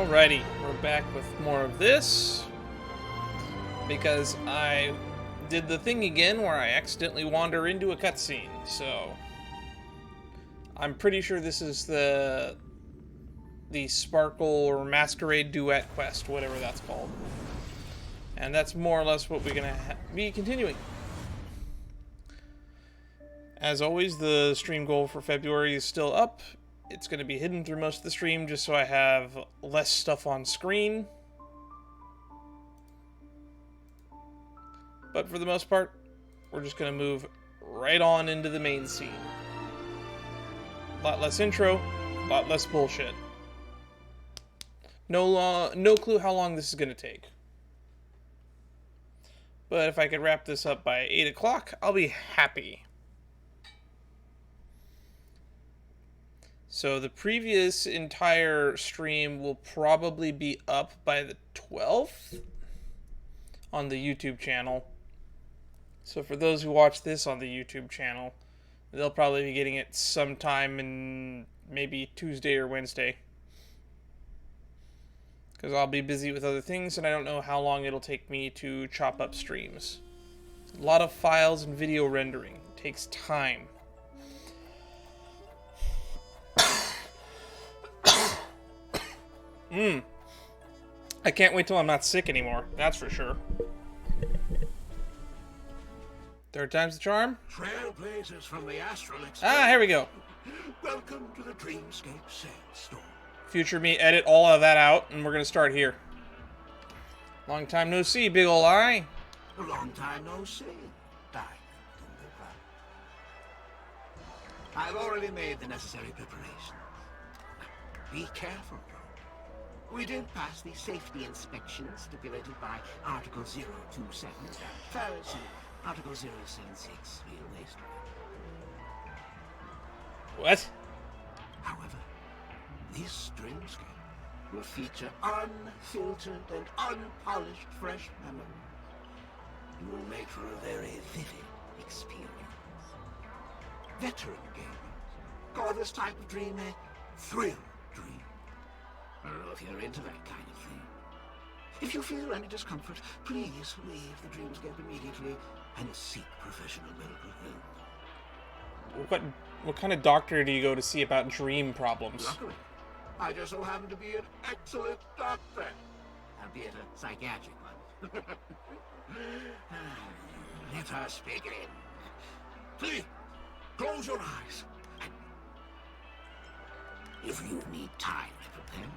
Alrighty, we're back with more of this because I did the thing again where I accidentally wander into a cutscene. So I'm pretty sure this is the Sparkle or Masquerade Duet quest, whatever that's called, and that's more or less what we're gonna be continuing. As always, the stream goal for February is still up. It's going to be hidden through most of the stream just so I have less stuff on screen. But for the most part, we're just going to move right on into the main scene. A lot less intro, a lot less bullshit. No clue how long this is going to take. But if I could wrap this up by 8 o'clock, I'll be happy. So the previous entire stream will probably be up by the 12th on the YouTube channel. So for those who watch this on the YouTube channel, they'll probably be getting it sometime in maybe Tuesday or Wednesday. Because I'll be busy with other things and I don't know how long it'll take me to chop up streams. A lot of files and video rendering. It takes time. I can't wait till I'm not sick anymore, that's for sure. Third time's the charm? Trailblazers from the astral expanse. Ah, here we go. Welcome to the Dreamscape sales store. Future me, edit all of that out, and we're gonna start here. Long time no see, big ol' eye. A long time no see. Diamond in the rough. I've already made the necessary preparations. Be careful, though. We did pass the safety inspection stipulated by Article 027. Pharisee, Article 076, real waste. What? However, this Dreamscape will feature unfiltered and unpolished fresh memory. You will make for a very vivid experience. Veteran gamers call this type of dream a thrill dream. I don't know if you're into that kind of thing. If you feel any discomfort, please leave the Dreamscape immediately and seek professional medical help. What kind of doctor do you go to see about dream problems? Luckily, I just so happen to be an excellent doctor, albeit a psychiatric one. Let us begin. Please, close your eyes. And if you need time to prepare.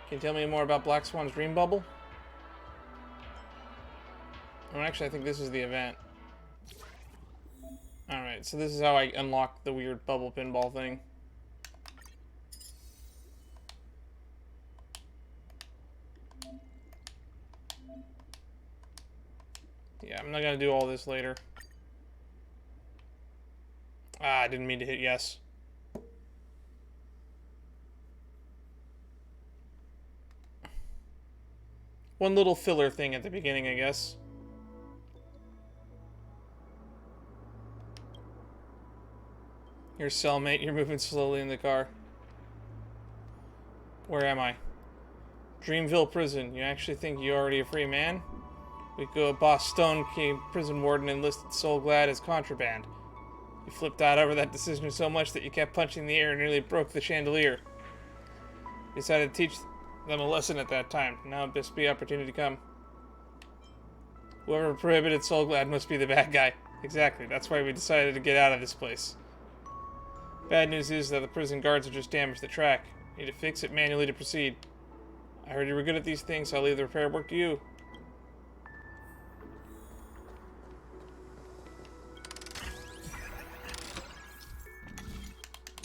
Can you tell me more about Black Swan's dream bubble? Oh, actually, I think this is the event. Alright, so this is how I unlock the weird bubble pinball thing. Yeah, I'm not gonna do all this later. Ah, I didn't mean to hit yes. One little filler thing at the beginning, I guess. Your cellmate, you're moving slowly in the car. Where am I? Dreamville Prison. You actually think you're already a free man? We go Boss Stone came prison warden and listed Soulglad as contraband. You flipped out over that decision so much that you kept punching the air and nearly broke the chandelier. You decided to teach them a lesson at that time. Now this be opportunity to come. Whoever prohibited Soulglad must be the bad guy. Exactly, that's why we decided to get out of this place. Bad news is that the prison guards have just damaged the track. Need to fix it manually to proceed. I heard you were good at these things, so I'll leave the repair work to you.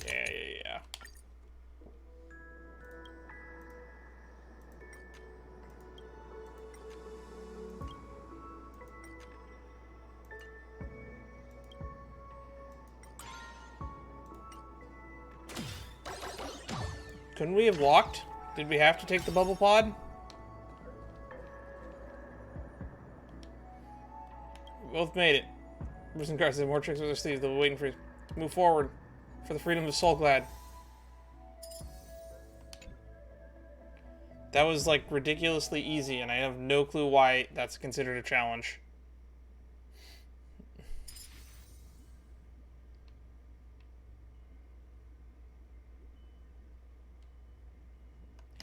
Yeah. Couldn't we have walked? Did we have to take the bubble pod? We both made it. Prison guards have more tricks with their sleeves. They'll be waiting for you. Move forward for the freedom of Soulglad. That was, like, ridiculously easy, and I have no clue why that's considered a challenge.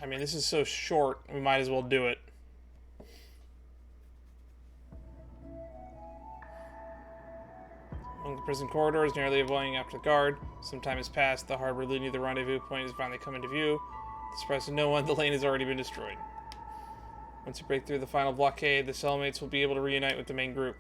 I mean, this is so short, we might as well do it. Along the prison corridors, narrowly avoiding after the guard. Some time has passed. The harbor leading to the rendezvous point has finally come into view. To the surprise of no one, the lane has already been destroyed. Once you break through the final blockade, the cellmates will be able to reunite with the main group.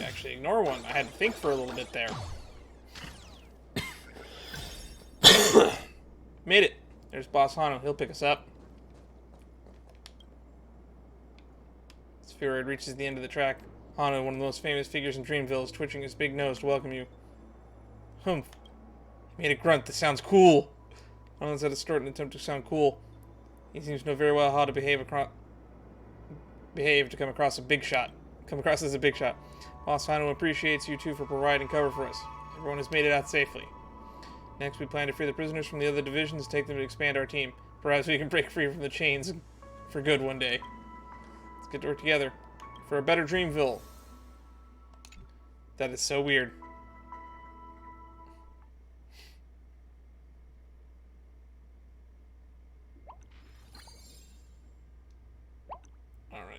Actually, ignore one. I had to think for a little bit there. Made it. There's Boss Hano. He'll pick us up. Spheroid reaches the end of the track. Hano, one of the most famous figures in Dreamville, is twitching his big nose to welcome you. Humph. He made a grunt that sounds cool. Hano's had a snort in an attempt to sound cool. He seems to know very well how to behave to come across as a big shot. Boss Hano appreciates you two for providing cover for us. Everyone has made it out safely. Next, we plan to free the prisoners from the other divisions, take them to expand our team. Perhaps we can break free from the chains for good one day. Let's get to work together for a better Dreamville. That is so weird. Alright.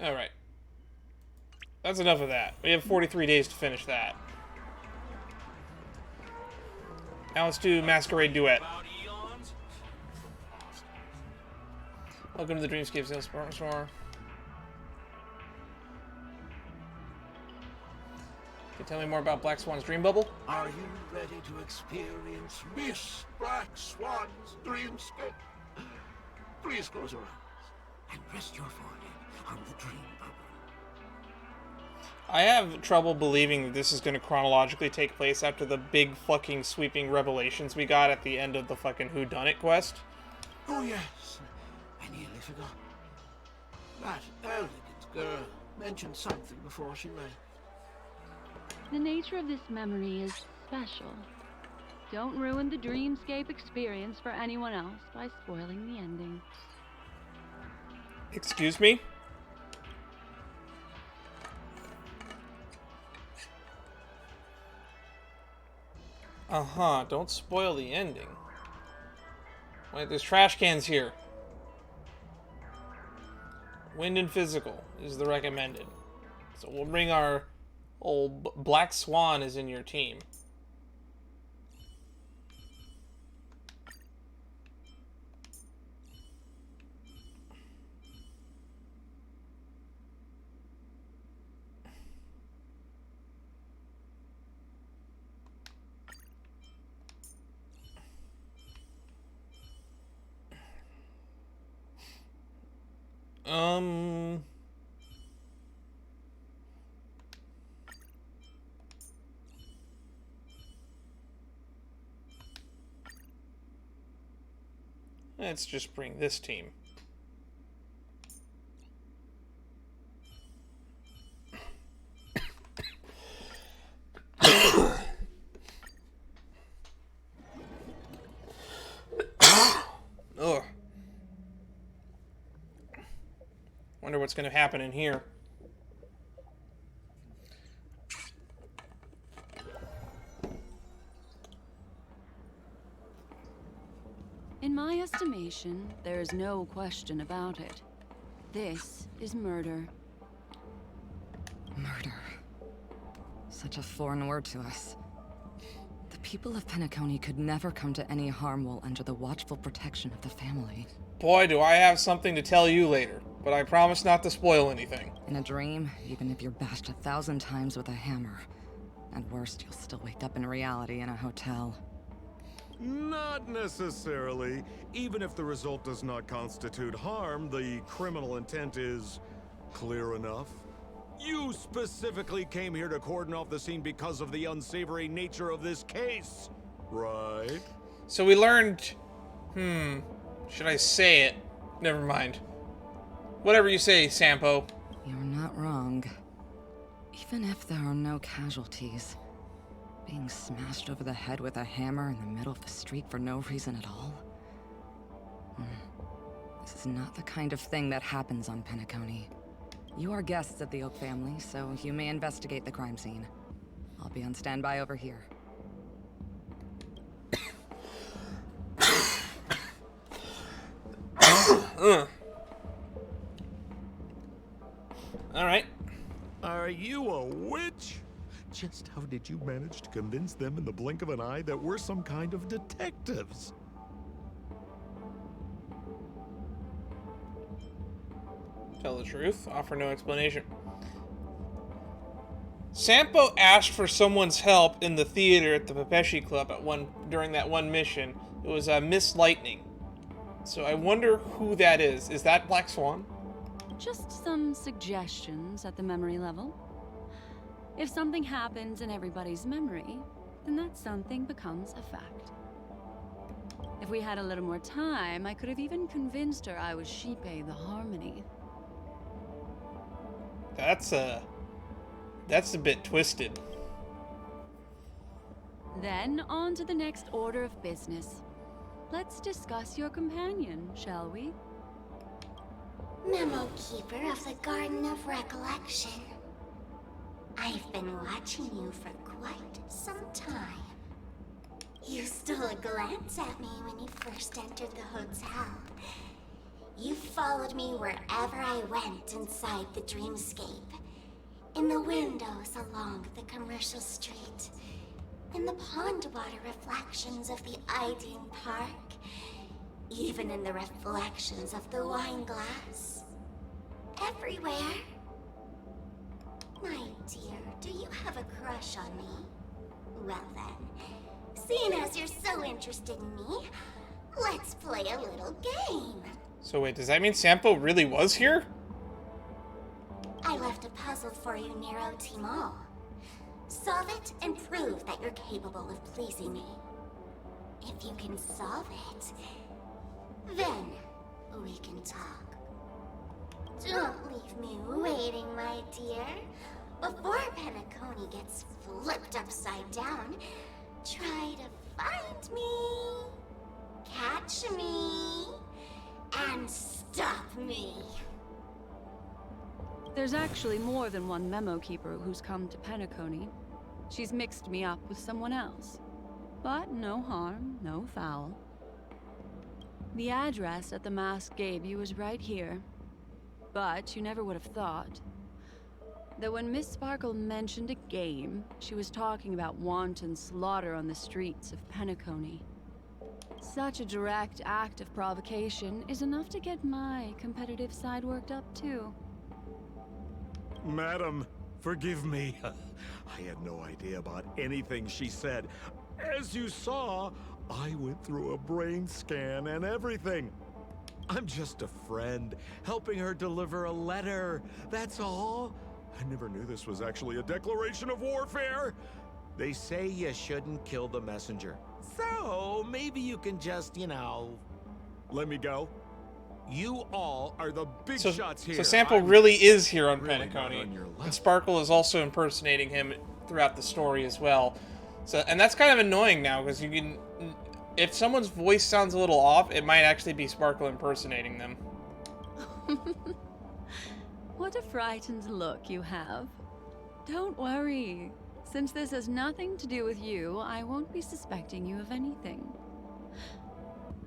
Alright. That's enough of that. We have 43 days to finish that. Now let's do Masquerade Duet. Welcome to the Dreamscape Sales Store. Can you tell me more about Black Swan's dream bubble? Are you ready to experience Miss Black Swan's dreamscape? Please close your eyes and rest your forehead on the dream bubble. I have trouble believing that this is going to chronologically take place after the big fucking sweeping revelations we got at the end of the fucking whodunit quest. Oh yes, I nearly forgot. That elegant girl mentioned something before she left. The nature of this memory is special. Don't ruin the Dreamscape experience for anyone else by spoiling the ending. Excuse me? Uh-huh, don't spoil the ending. Wait, there's trash cans here. Wind and physical is the recommended. So we'll bring our old Black Swan is in your team. Let's just bring this team. Ugh. Wonder what's going to happen in here. In my estimation, there is no question about it. This is murder. Murder. Such a foreign word to us. The people of Penacony could never come to any harm while under the watchful protection of the family. Boy, do I have something to tell you later, but I promise not to spoil anything. In a dream, even if you're bashed 1,000 times with a hammer, at worst, you'll still wake up in reality in a hotel. Not necessarily. Even if the result does not constitute harm, the criminal intent is clear enough. You specifically came here to cordon off the scene because of the unsavory nature of this case, right? So we learned... should I say it? Never mind. Whatever you say, Sampo. You're not wrong. Even if there are no casualties, being smashed over the head with a hammer in the middle of the street for no reason at all? This is not the kind of thing that happens on Penacony. You are guests of the Oak family, so you may investigate the crime scene. I'll be on standby over here. All right. Are you a witch? Just how did you manage to convince them in the blink of an eye that we're some kind of detectives? Tell the truth, offer no explanation. Sampo asked for someone's help in the theater at the Fishy Club during that one mission. It was Miss Lightning. So I wonder who that is. Is that Black Swan? Just some suggestions at the memory level. If something happens in everybody's memory, then that something becomes a fact. If we had a little more time, I could have even convinced her I was Shipe the Harmony. That's a bit twisted. Then on to the next order of business. Let's discuss your companion, shall we? Memo Keeper of the Garden of Recollection. I've been watching you for quite some time. You stole a glance at me when you first entered the hotel. You followed me wherever I went inside the Dreamscape. In the windows along the commercial street. In the pond water reflections of the Ideen Park. Even in the reflections of the wine glass. Everywhere. My dear, do you have a crush on me? Well then, seeing as you're so interested in me, let's play a little game. So wait, does that mean Sampo really was here? I left a puzzle for you, Nero Timal. Solve it and prove that you're capable of pleasing me. If you can solve it, then we can talk. Don't leave me waiting, my dear. Before Penacony gets flipped upside down, try to find me, catch me, and stop me. There's actually more than one Memo Keeper who's come to Penacony. She's mixed me up with someone else. But no harm, no foul. The address that the mask gave you is right here. But you never would have thought that when Miss Sparkle mentioned a game, she was talking about wanton slaughter on the streets of Penacony. Such a direct act of provocation is enough to get my competitive side worked up too. Madam, forgive me. I had no idea about anything she said. As you saw, I went through a brain scan and everything. I'm just a friend, helping her deliver a letter, that's all. I never knew this was actually a declaration of warfare. They say you shouldn't kill the messenger. So, maybe you can just, let me go. You all are the big shots here. So Sampo really is here on really Penacony. on your level. And Sparkle is also impersonating him throughout the story as well. So, and that's kind of annoying now, because you can... If someone's voice sounds a little off, it might actually be Sparkle impersonating them. What a frightened look you have. Don't worry. Since this has nothing to do with you, I won't be suspecting you of anything.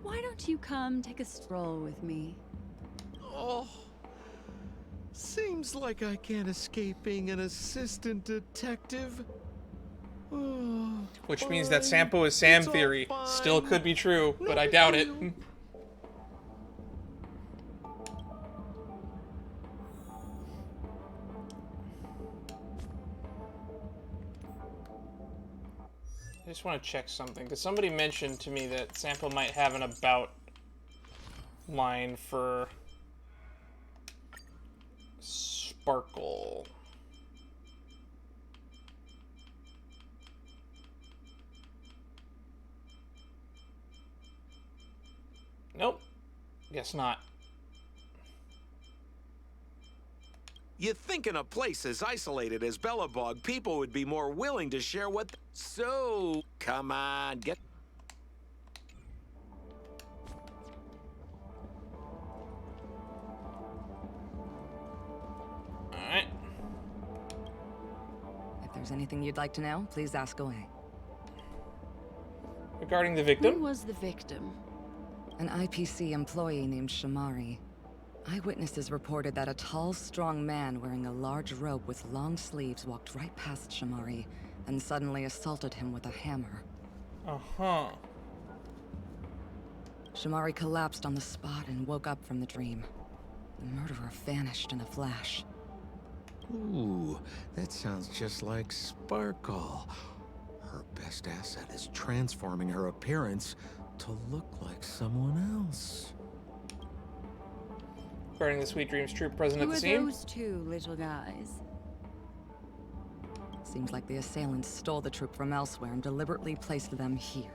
Why don't you come take a stroll with me? Oh, seems like I can't escape being an assistant detective. Which means that Sampo is Sam It's all theory. fine. Still could be true, but I doubt it. I just want to check something, because somebody mentioned to me that Sampo might have an about line for Sparkle. Nope. Guess not. You'd think in a place as isolated as Belobog, people would be more willing to share what... So, come on, get... Alright. If there's anything you'd like to know, please ask away. Regarding the Who victim, was the victim? An IPC employee named Shamari. Eyewitnesses reported that a tall, strong man wearing a large robe with long sleeves walked right past Shamari and suddenly assaulted him with a hammer. uh-huh. Shamari collapsed on the spot and woke up from the dream. The murderer vanished in a flash. Ooh, that sounds just like Sparkle. Her best asset is transforming her appearance to look like someone else. Regarding the Sweet Dreams troop present at Who the are scene. those two little guys? Seems like the assailants stole the troop from elsewhere and deliberately placed them here.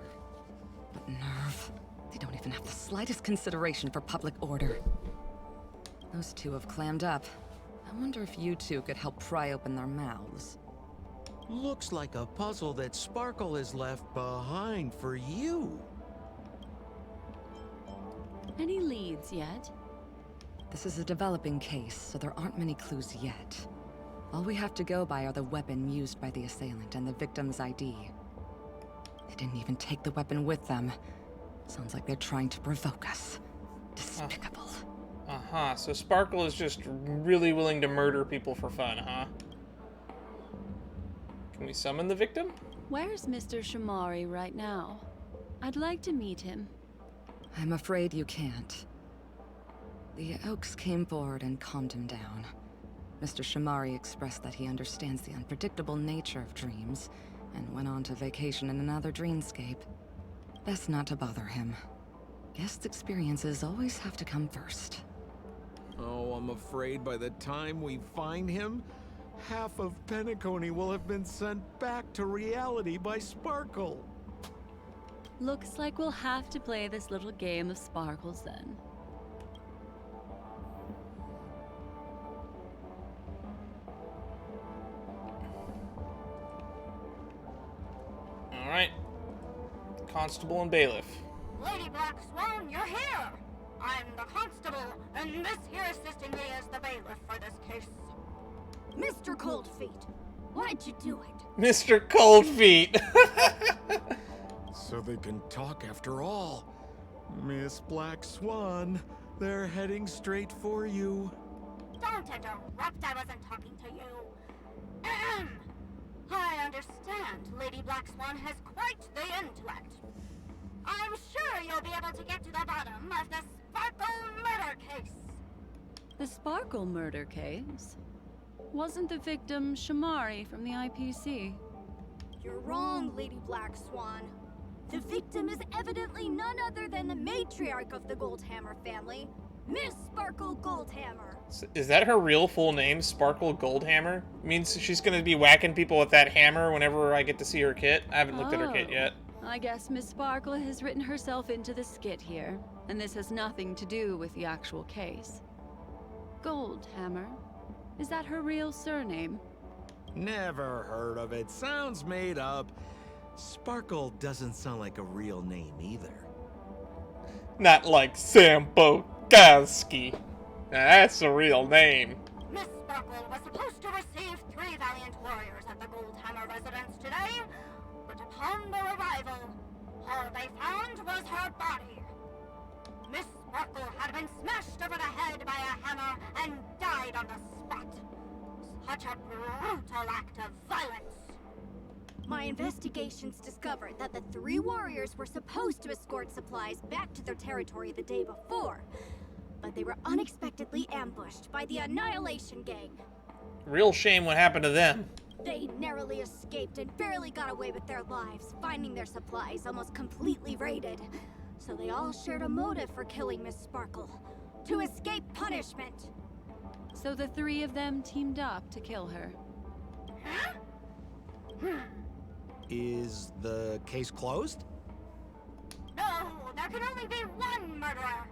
What nerve. They don't even have the slightest consideration for public order. Those two have clammed up. I wonder if you two could help pry open their mouths. Looks like a puzzle that Sparkle has left behind for you. Any leads yet? This is a developing case, so there aren't many clues yet. All we have to go by are the weapon used by the assailant and the victim's ID. They didn't even take the weapon with them. Sounds like they're trying to provoke us. Despicable. Uh-huh. So Sparkle is just really willing to murder people for fun, huh? Can we summon the victim? Where's Mr. Shamari right now? I'd like to meet him. I'm afraid you can't. The Oaks came forward and calmed him down. Mr. Shamari expressed that he understands the unpredictable nature of dreams, and went on to vacation in another dreamscape. Best not to bother him. Guest experiences always have to come first. Oh, I'm afraid by the time we find him, half of Penacony will have been sent back to reality by Sparkle. Looks like we'll have to play this little game of sparkles then. Alright. Constable and bailiff. Lady Black Swan, you're here! I'm the constable, and this here assisting me is the bailiff for this case. Mr. Cold Feet, why'd you do it? Mr. Cold Feet! So they can talk after all. Miss Black Swan, they're heading straight for you. Don't interrupt, I wasn't talking to you. Ahem. I understand Lady Black Swan has quite the intellect. I'm sure you'll be able to get to the bottom of this Sparkle murder case. The Sparkle murder case? Wasn't the victim Shamari from the IPC? You're wrong, Lady Black Swan. The victim is evidently none other than the matriarch of the Goldhammer family, Miss Sparkle Goldhammer. Is that her real full name, Sparkle Goldhammer? Means she's gonna be whacking people with that hammer whenever I get to see her kit? I haven't looked at her kit yet. I guess Miss Sparkle has written herself into the skit here, and this has nothing to do with the actual case. Goldhammer? Is that her real surname? Never heard of it. Sounds made up. Sparkle doesn't sound like a real name either. Not like Sampo Gaski. That's a real name. Miss Sparkle was supposed to receive 3 valiant warriors at the Goldhammer residence today, but upon their arrival, all they found was her body. Miss Sparkle had been smashed over the head by a hammer and died on the spot. Such a brutal act of violence. My investigations discovered that the 3 warriors were supposed to escort supplies back to their territory the day before, but they were unexpectedly ambushed by the Annihilation Gang. Real shame what happened to them. They narrowly escaped and barely got away with their lives, finding their supplies almost completely raided. So they all shared a motive for killing Miss Sparkle, to escape punishment. So the 3 of them teamed up to kill her. Is the case closed? No, there can only be one murderer.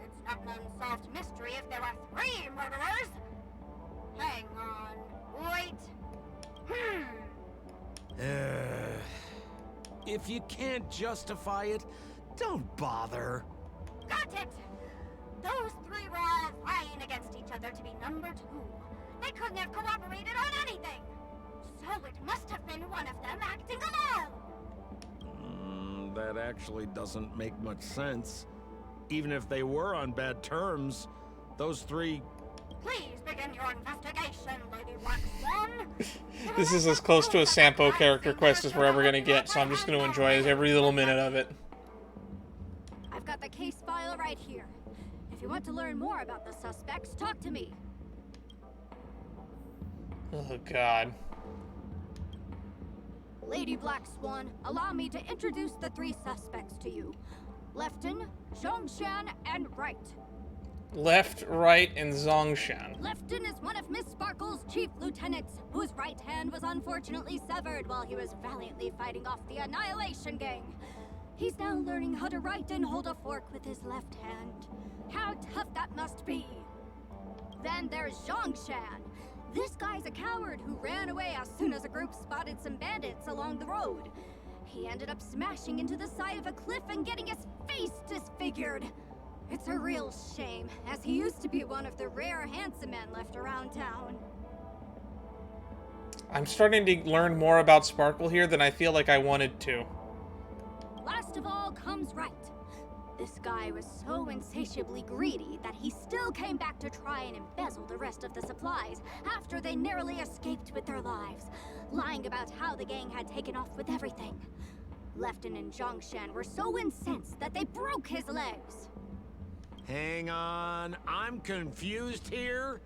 It's not an unsolved mystery if there are 3 murderers. Hang on, wait. If you can't justify it, don't bother. Got it! Those 3 were all vying against each other to be number 2. They couldn't have cooperated on anything. So it must have been one of them acting alone. That actually doesn't make much sense. Even if they were on bad terms, those 3... Please begin your investigation, Lady Black Swan. This is as close to a Sampo character quest as we're ever going to get, so I'm just going to enjoy every little minute of it. I've got the case file right here. If you want to learn more about the suspects, talk to me. Oh, God. Lady Black Swan, allow me to introduce the 3 suspects to you. Lefton, Zhongshan, and Wright. Left, right, and Zongshan. Lefton is one of Miss Sparkle's chief lieutenants, whose right hand was unfortunately severed while he was valiantly fighting off the Annihilation Gang. He's now learning how to write and hold a fork with his left hand. How tough that must be! Then there's Zhongshan. This guy's a coward who ran away as soon as a group spotted some bandits along the road. He ended up smashing into the side of a cliff and getting his face disfigured. It's a real shame, as he used to be one of the rare handsome men left around town. I'm starting to learn more about Sparkle here than I feel like I wanted to. Last of all comes Wright. This guy was so insatiably greedy that he still came back to try and embezzle the rest of the supplies after they narrowly escaped with their lives, lying about how the gang had taken off with everything. Lefton and Zhongshan were so incensed that they broke his legs. Hang on, I'm confused here.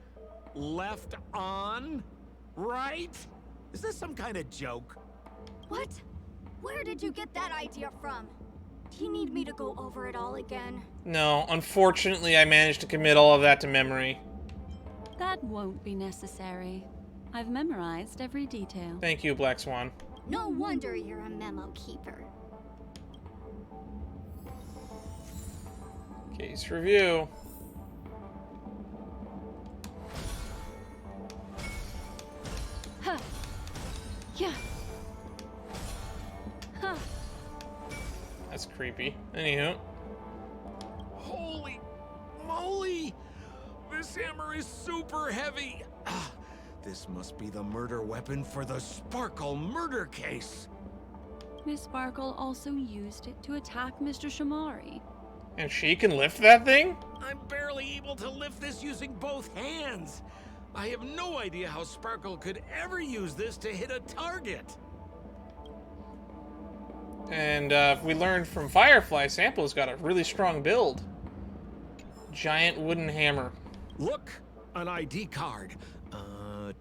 Left on? Right? Is this some kind of joke? What? Where did you get that idea from? Do you need me to go over it all again? No, unfortunately I managed to commit all of that to memory. That won't be necessary. I've memorized every detail. Thank you, Black Swan. No wonder you're a memo keeper. Case review. Huh. Yeah. Huh. That's creepy. Anywho. Holy moly! This hammer is super heavy! This must be the murder weapon for the Sparkle murder case! Miss Sparkle also used it to attack Mr. Shamari. And she can lift that thing? I'm barely able to lift this using both hands! I have no idea how Sparkle could ever use this to hit a target! And we learned from Firefly, Sample's got a really strong build. Giant wooden hammer. Look! An ID card.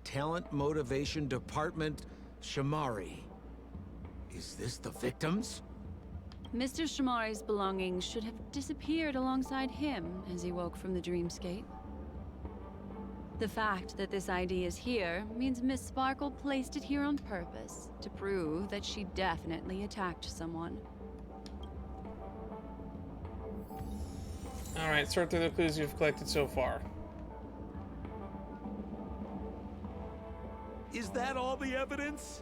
Talent Motivation Department, Shamari. Is this the victims? Mr. Shamari's belongings should have disappeared alongside him as he woke from the dreamscape. The fact that this ID is here means Miss Sparkle placed it here on purpose to prove that she definitely attacked someone. Alright, sort through the clues you've collected so far. Is that all the evidence?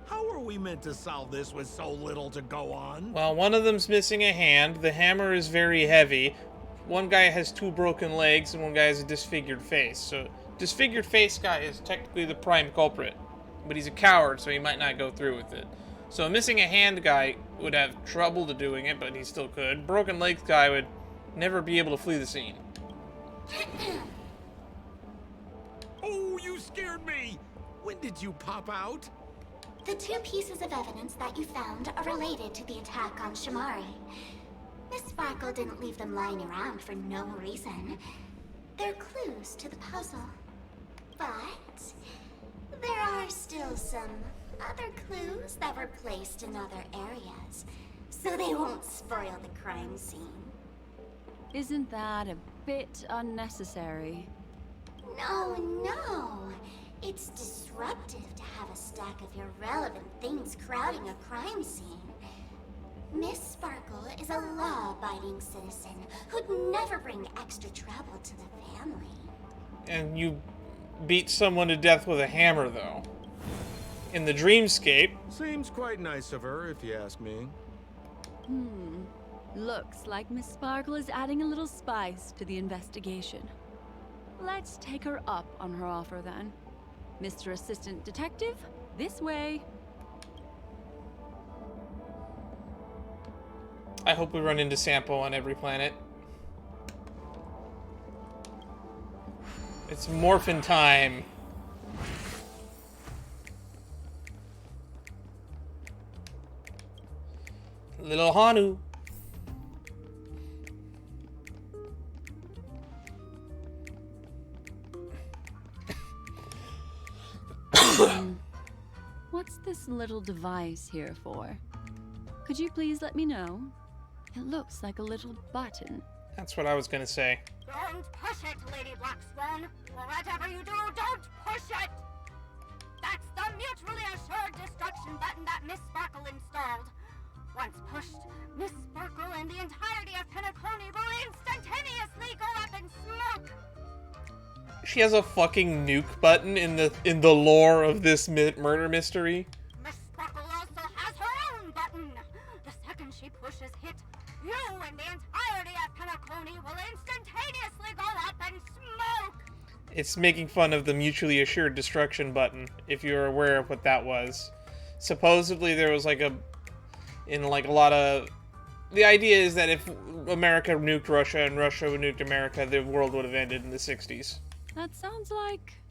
How are we meant to solve this with so little to go on? Well, one of them's missing a hand, the hammer is very heavy, one guy has 2 broken legs, and one guy has a disfigured face. So, disfigured face guy is technically the prime culprit. But he's a coward, so he might not go through with it. So, missing a hand guy would have trouble to doing it, but he still could. Broken legs guy would never be able to flee the scene. Oh, you scared me! When did you pop out? The two pieces of evidence that you found are related to the attack on Shamari. Miss Sparkle didn't leave them lying around for no reason. They're clues to the puzzle. But there are still some other clues that were placed in other areas, so they won't spoil the crime scene. Isn't that a bit unnecessary? No. It's disruptive to have a stack of irrelevant things crowding a crime scene. Miss Sparkle is a law-abiding citizen who'd never bring extra trouble to the family. And you beat someone to death with a hammer, though. In the Dreamscape. Seems quite nice of her, if you ask me. Looks like Miss Sparkle is adding a little spice to the investigation. Let's take her up on her offer, then. Mr. Assistant Detective, this way. I hope we run into Sampo on every planet. It's morphin' time. Little Hanu. What's this little device here for? Could you please let me know? It looks like a little button. That's what I was gonna say. Don't push it, Lady Black Swan. Whatever you do, don't push it! That's the mutually assured destruction button that Miss Sparkle installed. Once pushed, Miss Sparkle and the entirety of Penacony will instantaneously go up in smoke! She has a fucking nuke button in the lore of this murder mystery. Miss Sparkle also has her own button. The second she pushes hit, you and the entirety of Penacony will instantaneously go up in smoke! It's making fun of the mutually assured destruction button, if you're aware of what that was. Supposedly there was like a lot of... The idea is that if America nuked Russia and Russia nuked America, the world would have ended in the 60s. That sounds like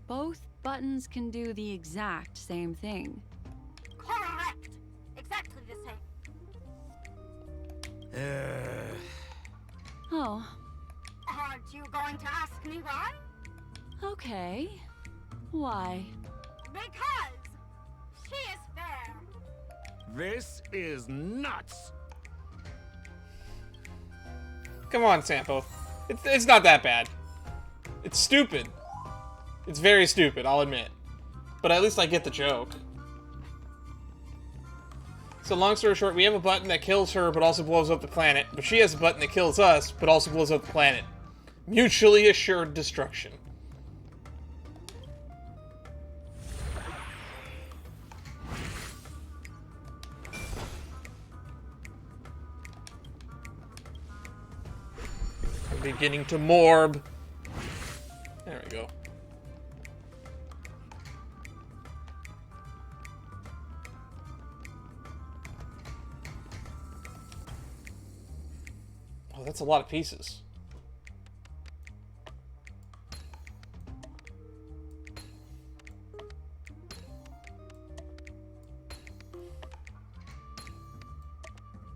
both buttons can do the exact same thing. Correct! Exactly the same. Oh. Aren't you going to ask me why? Okay. Why? Because she is fair. This is nuts! Come on, Sampo. It's not that bad. It's stupid. It's very stupid, I'll admit. But at least I get the joke. So long story short, we have a button that kills her but also blows up the planet. But she has a button that kills us but also blows up the planet. Mutually assured destruction. I'm beginning to morb. There we go. Oh, that's a lot of pieces.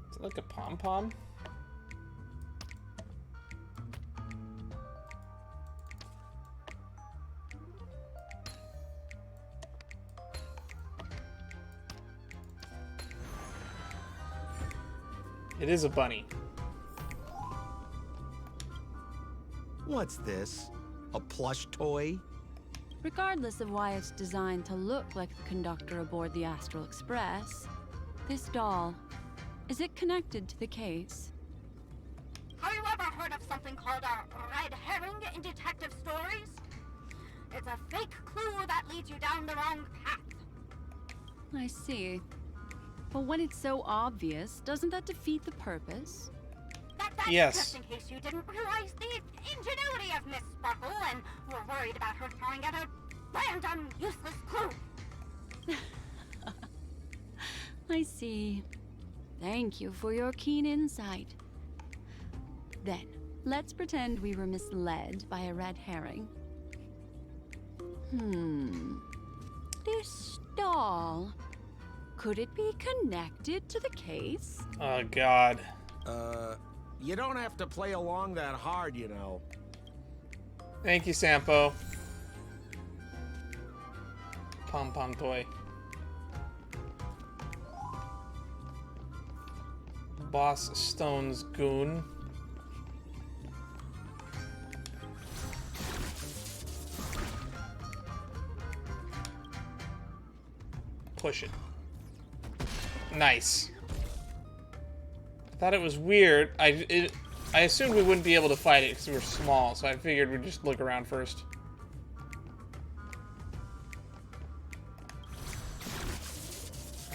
Is it like a pom-pom? It is a bunny. What's this? A plush toy? Regardless of why it's designed to look like the conductor aboard the Astral Express, this doll, is it connected to the case? Have you ever heard of something called a red herring in detective stories? It's a fake clue that leads you down the wrong path. I see. But when it's so obvious, doesn't that defeat the purpose? That's Yes. just in case you didn't realize the ingenuity of Miss Sparkle and were worried about her throwing out a random, useless clue. I see. Thank you for your keen insight. Then, let's pretend we were misled by a red herring. This doll. Could it be connected to the case? Oh, God. You don't have to play along that hard, you know. Thank you, Sampo. Pom-pom toy. Boss Stone's goon. Push it. Nice. Thought it was weird. I assumed we wouldn't be able to fight it because we were small, so I figured we'd just look around first.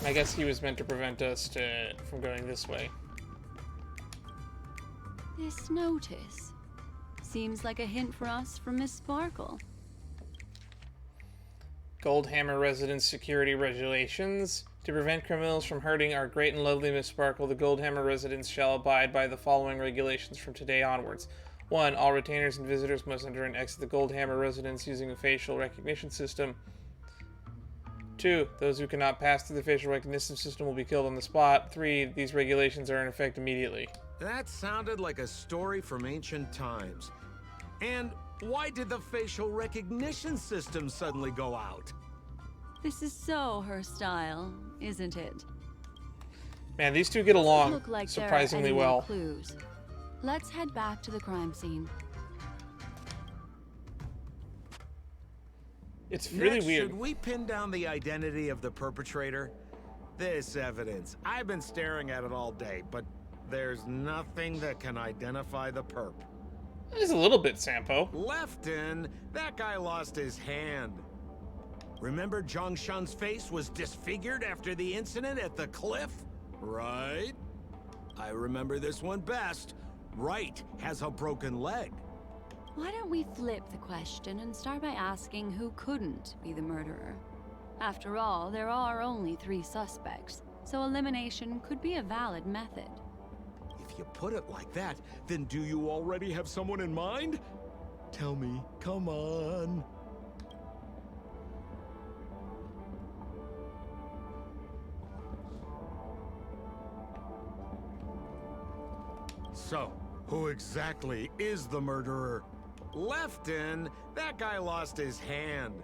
I guess he was meant to prevent us from going this way. This notice seems like a hint for us from Miss Sparkle. Goldhammer residence security regulations. To prevent criminals from hurting our great and lovely Miss Sparkle, the Goldhammer residents shall abide by the following regulations from today onwards. 1. All retainers and visitors must enter and exit the Goldhammer residence using a facial recognition system. 2. Those who cannot pass through the facial recognition system will be killed on the spot. 3. These regulations are in effect immediately. That sounded like a story from ancient times. And why did the facial recognition system suddenly go out? This is so her style, isn't it? Man, these two get along Look like surprisingly there are any more well. clues. Let's head back to the crime scene. It's really Next, weird. should we pin down the identity of the perpetrator? This evidence, I've been staring at it all day, but there's nothing that can identify the perp. Just a little bit, Sampo. Lefton, that guy lost his hand. Remember Zhongshan's face was disfigured after the incident at the cliff? Right? I remember this one best. Right has a broken leg. Why don't we flip the question and start by asking who couldn't be the murderer? After all, there are only 3 suspects, so elimination could be a valid method. If you put it like that, then do you already have someone in mind? Tell me, come on. So, who exactly is the murderer? Lefton, that guy lost his hand.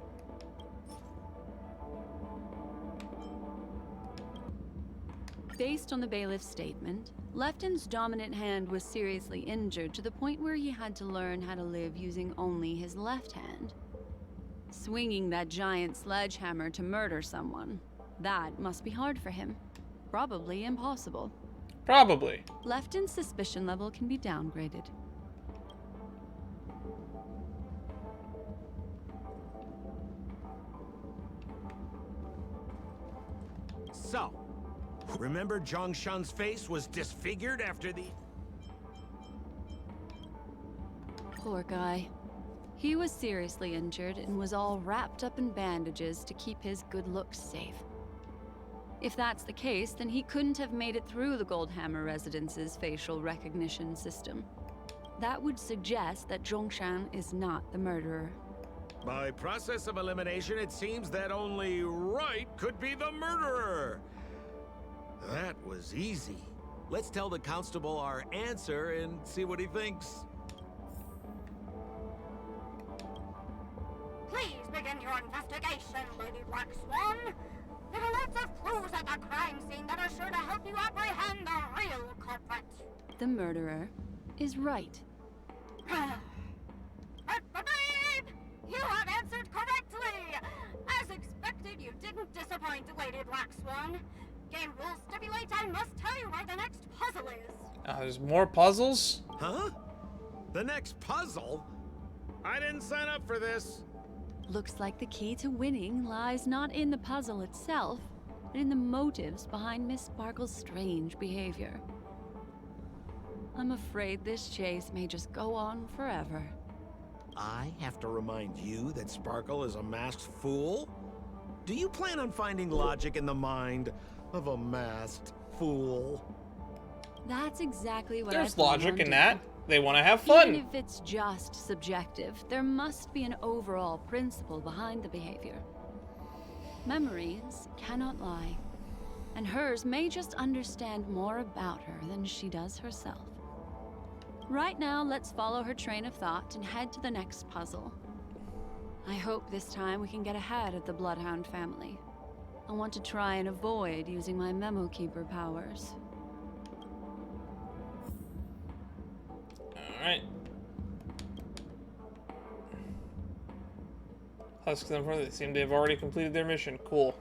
Based on the bailiff's statement, Lefton's dominant hand was seriously injured to the point where he had to learn how to live using only his left hand. Swinging that giant sledgehammer to murder someone, that must be hard for him. Probably impossible. Probably. Lefton's suspicion level can be downgraded. So, remember Zhongshan's face was disfigured after the... Poor guy. He was seriously injured and was all wrapped up in bandages to keep his good looks safe. If that's the case, then he couldn't have made it through the Goldhammer residence's facial recognition system. That would suggest that Zhongshan is not the murderer. By process of elimination, it seems that only Right could be the murderer. That was easy. Let's tell the constable our answer and see what he thinks. Please begin your investigation, Lady Black Swan. There are lots of clues at the crime scene that are sure to help you apprehend the real culprit. The murderer is Right. Babe! You have answered correctly! As expected, you didn't disappoint, Lady Black Swan. Game rules stipulate I must tell you where the next puzzle is. There's more puzzles? Huh? The next puzzle? I didn't sign up for this. Looks like the key to winning lies not in the puzzle itself, but in the motives behind Miss Sparkle's strange behavior. I'm afraid this chase may just go on forever. I have to remind you that Sparkle is a masked fool? Do you plan on finding logic in the mind of a masked fool? That's exactly what There's I plan logic on in doing. that. They want to have fun. Even if it's just subjective, there must be an overall principle behind the behavior. Memories cannot lie, and hers may just understand more about her than she does herself. Right now, let's follow her train of thought and head to the next puzzle. I hope this time we can get ahead of the Bloodhound family. I want to try and avoid using my Memo Keeper powers. Alright. Husks and they seem to have already completed their mission. Cool.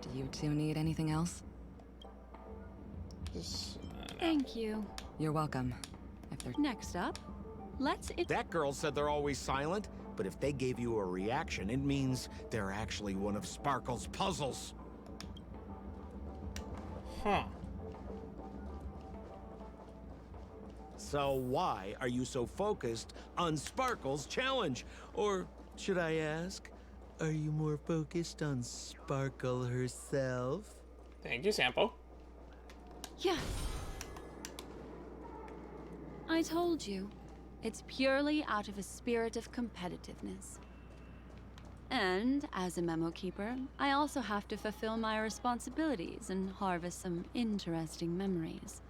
Do you two need anything else? Just, no. Thank you. You're welcome. If they're Next up, let's That girl said they're always silent, but if they gave you a reaction, it means they're actually one of Sparkle's puzzles. Huh. So why are you so focused on Sparkle's challenge? Or should I ask, are you more focused on Sparkle herself? Thank you, Sampo. Yeah. I told you. It's purely out of a spirit of competitiveness. And as a Memo Keeper, I also have to fulfill my responsibilities and harvest some interesting memories.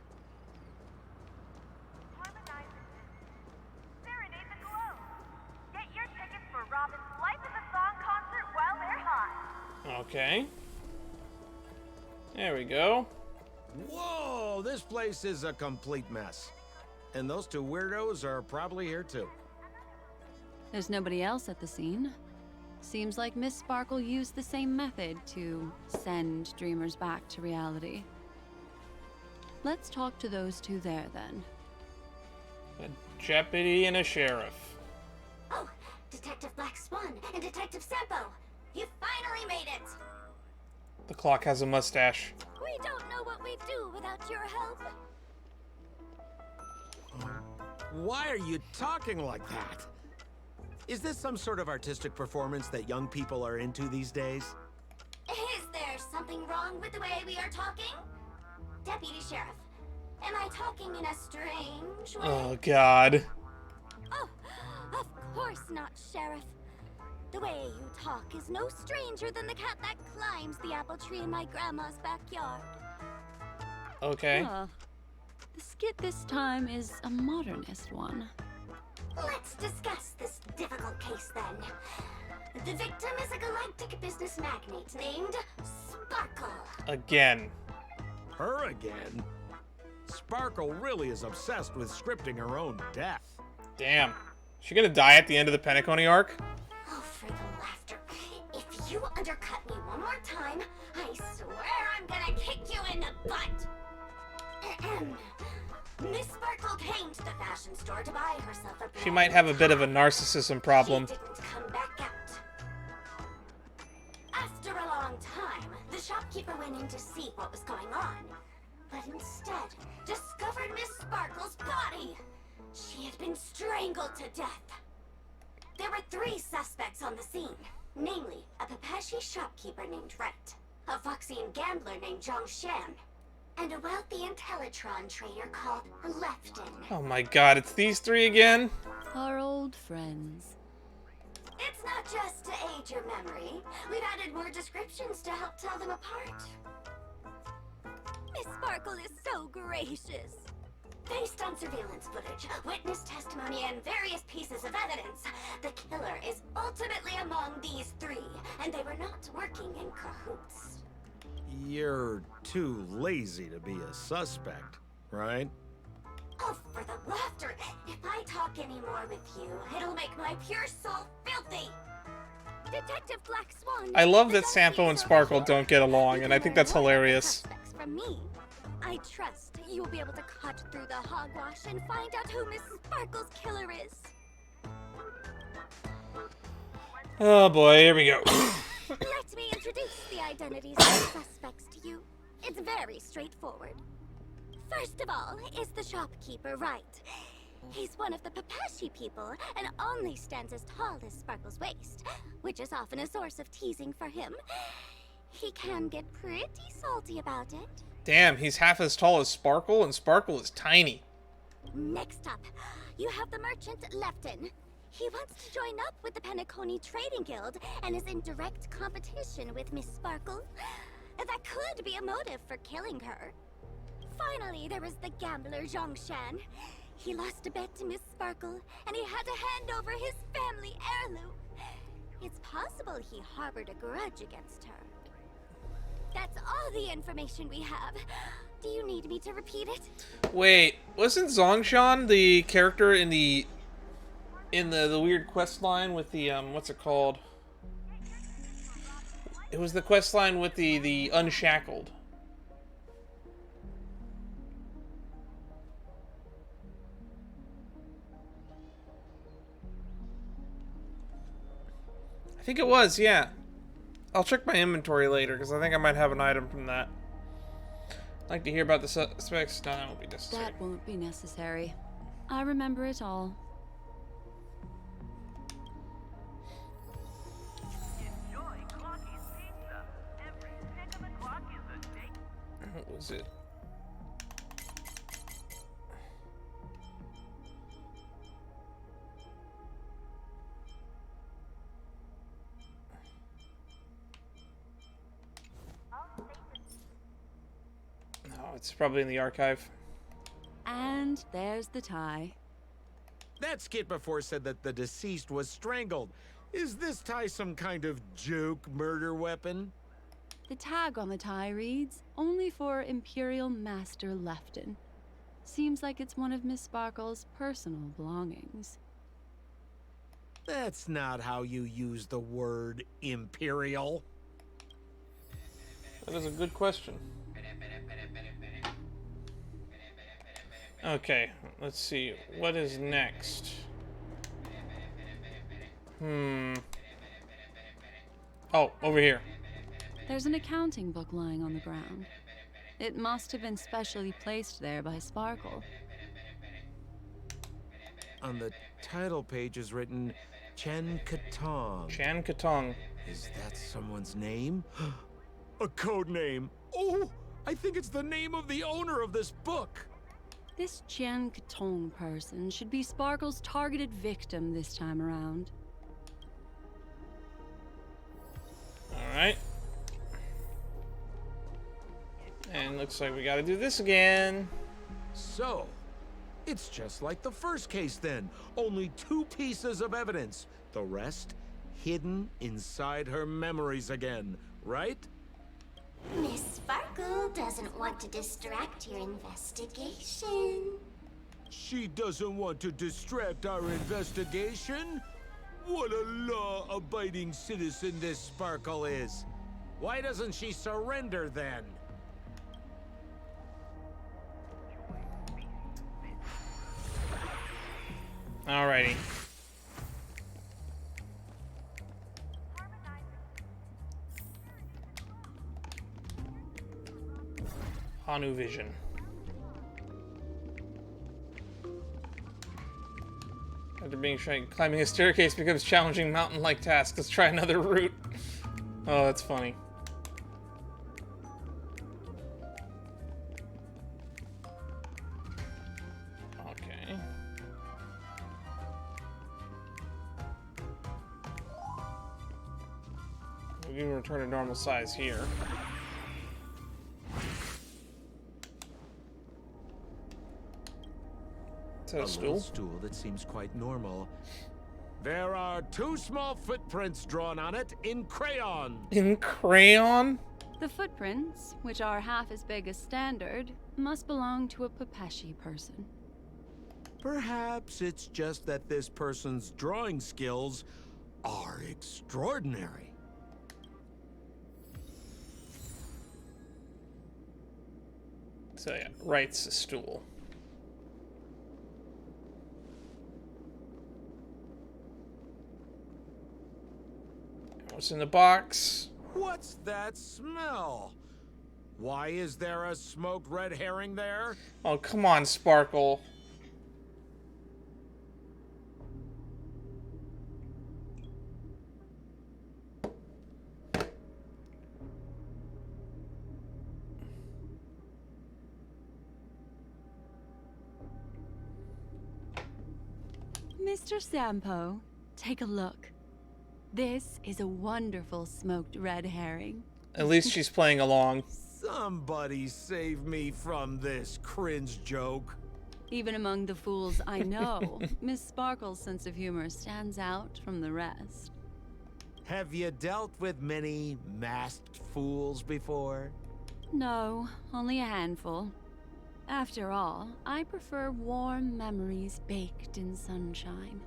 Serenade the glow. Get your tickets for Robin's Life is a Song concert while they're hot. Okay. There we go. Whoa, this place is a complete mess. And those two weirdos are probably here too. There's nobody else at the scene. Seems like Miss Sparkle used the same method to send dreamers back to reality. Let's talk to those two there, then. A deputy and a sheriff. Oh, Detective Black Swan and Detective Sampo. You finally made it! The clock has a mustache. We don't know what we'd do without your help. Why are you talking like that? Is this some sort of artistic performance that young people are into these days? Is there something wrong with the way we are talking? Deputy Sheriff, am I talking in a strange way? Oh, God. Oh, of course not, Sheriff. The way you talk is no stranger than the cat that climbs the apple tree in my grandma's backyard. Okay. Huh. The skit this time is a modernist one. Let's discuss this difficult case then. The victim is a galactic business magnate named Sparkle. Again. Her again? Sparkle really is obsessed with scripting her own death. Damn. She gonna die at the end of the Penacony arc? Oh, for the laughter. If you undercut me one more time, I swear I'm gonna kick you in the butt. Ahem. Miss Sparkle came to the fashion store to buy herself a She might have a bit of a narcissism problem. She didn't come back out. After a long time, the shopkeeper went in to see what was going on, but instead discovered Miss Sparkle's body. She had been strangled to death. There were 3 suspects on the scene, namely a Papashi shopkeeper named Wright, a Foxian gambler named Zhang Shan, and a wealthy Intellitron trader called Lefton. Oh my God, it's these 3 again? Our old friends. It's not just to aid your memory. We've added more descriptions to help tell them apart. Miss Sparkle is so gracious. Based on surveillance footage, witness testimony, and various pieces of evidence, the killer is ultimately among these 3, and they were not working in cahoots. You're too lazy to be a suspect, right? Oh, for the laughter! If I talk any more with you, it'll make my pure soul filthy! Detective Black Swan. I love that Sampo and Sparkle don't get along, and I think that's hilarious. From me, I trust you'll be able to cut through the hogwash and find out who Miss Sparkle's killer is. Oh boy, here we go. Let me introduce the identities of the suspects to you. It's very straightforward. First of all is the shopkeeper, Wright. He's one of the Papashi people and only stands as tall as Sparkle's waist, which is often a source of teasing for him. He can get pretty salty about it. Damn, he's half as tall as Sparkle, and Sparkle is tiny. Next up, you have the merchant Lefton. He wants to join up with the Penacony Trading Guild and is in direct competition with Miss Sparkle. That could be a motive for killing her. Finally, there was the gambler Zhongshan. He lost a bet to Miss Sparkle, and he had to hand over his family heirloom. It's possible he harbored a grudge against her. That's all the information we have. Do you need me to repeat it? Wait, wasn't Zhongshan the character in the weird quest line with the what's it called? It was the quest line with the Unshackled. I think it was, yeah. I'll check my inventory later, because I think I might have an item from that. I'd like to hear about the suspects. No, that won't be necessary. That won't be necessary. I remember it all. What was it? No, it's probably in the archive. And there's the tie. That skit before said that the deceased was strangled. Is this tie some kind of joke murder weapon? The tag on the tie reads, "Only for Imperial Master Lefton." Seems like it's one of Miss Sparkle's personal belongings. That's not how you use the word imperial. That is a good question. Okay, let's see. What is next? Oh, over here. There's an accounting book lying on the ground. It must have been specially placed there by Sparkle. On the title page is written Chen Katong. Chan Katong. Is that someone's name? A code name. Oh, I think it's the name of the owner of this book. This Jian Katong person should be Sparkle's targeted victim this time around. Alright. And looks like we gotta do this again. So, it's just like the first case then. Only 2 pieces of evidence. The rest hidden inside her memories again, right? Miss Sparkle doesn't want to distract your investigation. She doesn't want to distract our investigation? What a law-abiding citizen this Sparkle is. Why doesn't she surrender then? Alrighty. Hanu Vision. After being shy, climbing a staircase becomes challenging mountain-like task. Let's try another route. Oh, that's funny. Okay. We can return to normal size here. Is that a little stool? stool that seems quite normal. There are 2 small footprints drawn on it in crayon. In crayon? The footprints, which are half as big as standard, must belong to a Pepeshi person. Perhaps it's just that this person's drawing skills are extraordinary. So yeah, right's a stool. What's in the box? What's that smell? Why is there a smoked red herring there? Oh, come on, Sparkle. Mr. Sampo, take a look. This is a wonderful smoked red herring. At least she's playing along. Somebody save me from this cringe joke. Even among the fools I know, Miss Sparkle's sense of humor stands out from the rest. Have you dealt with many masked fools before? No, only a handful. After all, I prefer warm memories baked in sunshine.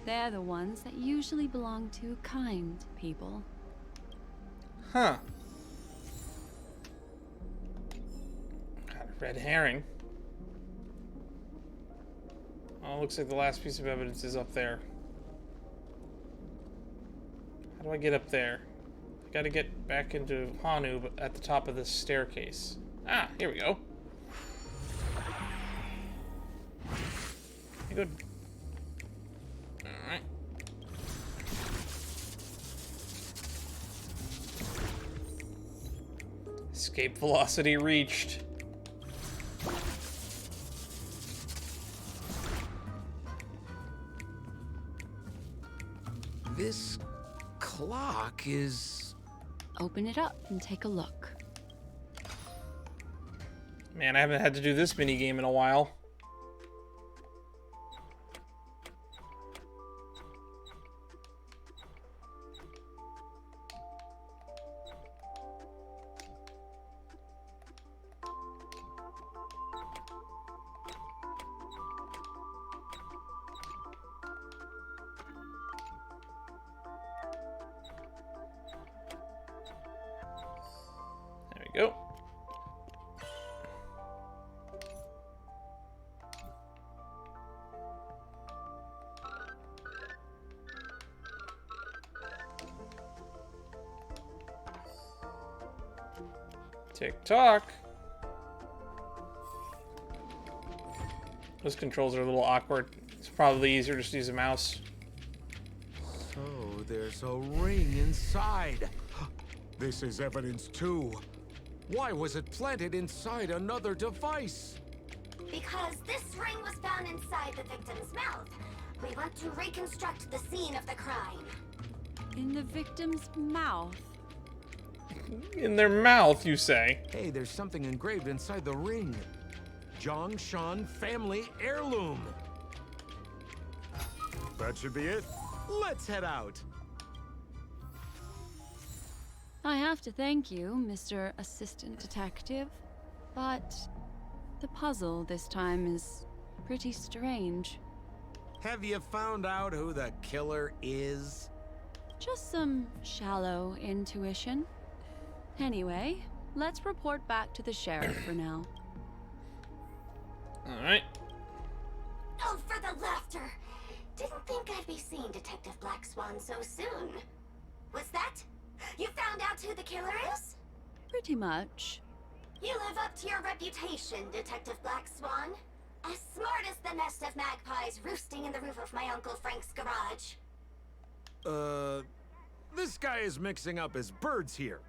They're the ones that usually belong to kind people. Huh. Got a red herring. Oh, looks like the last piece of evidence is up there. How do I get up there? I gotta get back into Hanu, but at the top of this staircase. Ah, here we go. Good. Alright. Escape velocity reached. This clock is... Open it up and take a look. Man, I haven't had to do this minigame in a while. There we go. Tick-tock. Those controls are a little awkward. It's probably easier just to use a mouse. So there's a ring inside. This is evidence too. Why was it planted inside another device? Because this ring was found inside the victim's mouth. We want to reconstruct the scene of the crime. In the victim's mouth. In their mouth, you say? Hey, there's something engraved inside the ring. Zhongshan family heirloom. That should be it. Let's head out. I have to thank you, Mr. Assistant Detective, but the puzzle this time is pretty strange. Have you found out who the killer is? Just some shallow intuition. Anyway, let's report back to the sheriff for now. Alright. Oh, for the laughter! Didn't think I'd be seeing Detective Black Swan so soon. Was that? You found out who the killer is? Pretty much. You live up to your reputation, Detective Black Swan. As smart as the nest of magpies roosting in the roof of my Uncle Frank's garage. This guy is mixing up his birds here.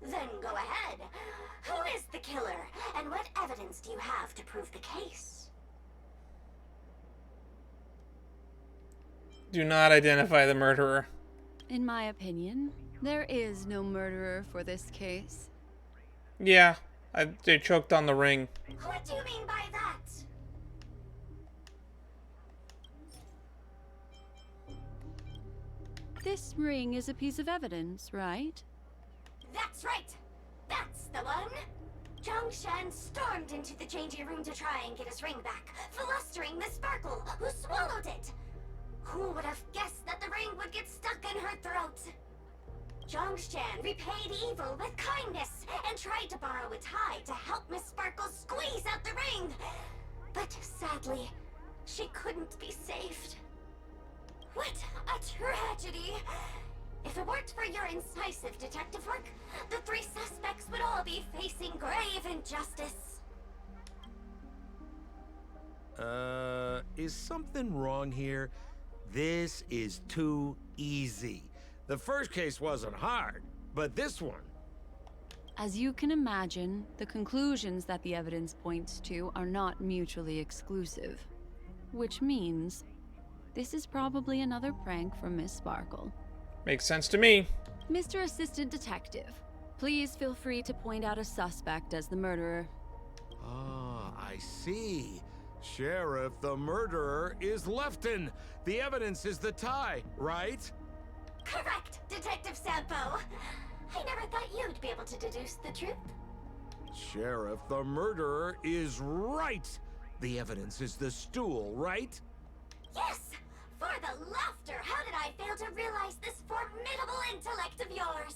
Then go ahead. Who is the killer, and what evidence do you have to prove the case? Do not identify the murderer. In my opinion, there is no murderer for this case. Yeah, they choked on the ring. What do you mean by that? This ring is a piece of evidence, right? That's right! That's the one! Zhongshan stormed into the changing room to try and get his ring back, flustering Miss Sparkle, who swallowed it! Who would have guessed that the ring would get stuck in her throat? Zhongshan repaid evil with kindness and tried to borrow a tie to help Miss Sparkle squeeze out the ring! But sadly, she couldn't be saved. What a tragedy! If it weren't for your incisive detective work, the three suspects would all be facing grave injustice. Is something wrong here? This is too easy. The first case wasn't hard, but this one... As you can imagine, the conclusions that the evidence points to are not mutually exclusive. Which means this is probably another prank from Miss Sparkle. Makes sense to me. Mr. Assistant Detective, please feel free to point out a suspect as the murderer. Ah, I see. Sheriff, the murderer is Lefton. The evidence is the tie, right? Correct, Detective Sampo. I never thought you'd be able to deduce the truth. Sheriff, the murderer is right. The evidence is the stool, right? Yes! For the laughter, how did I fail to realize this formidable intellect of yours?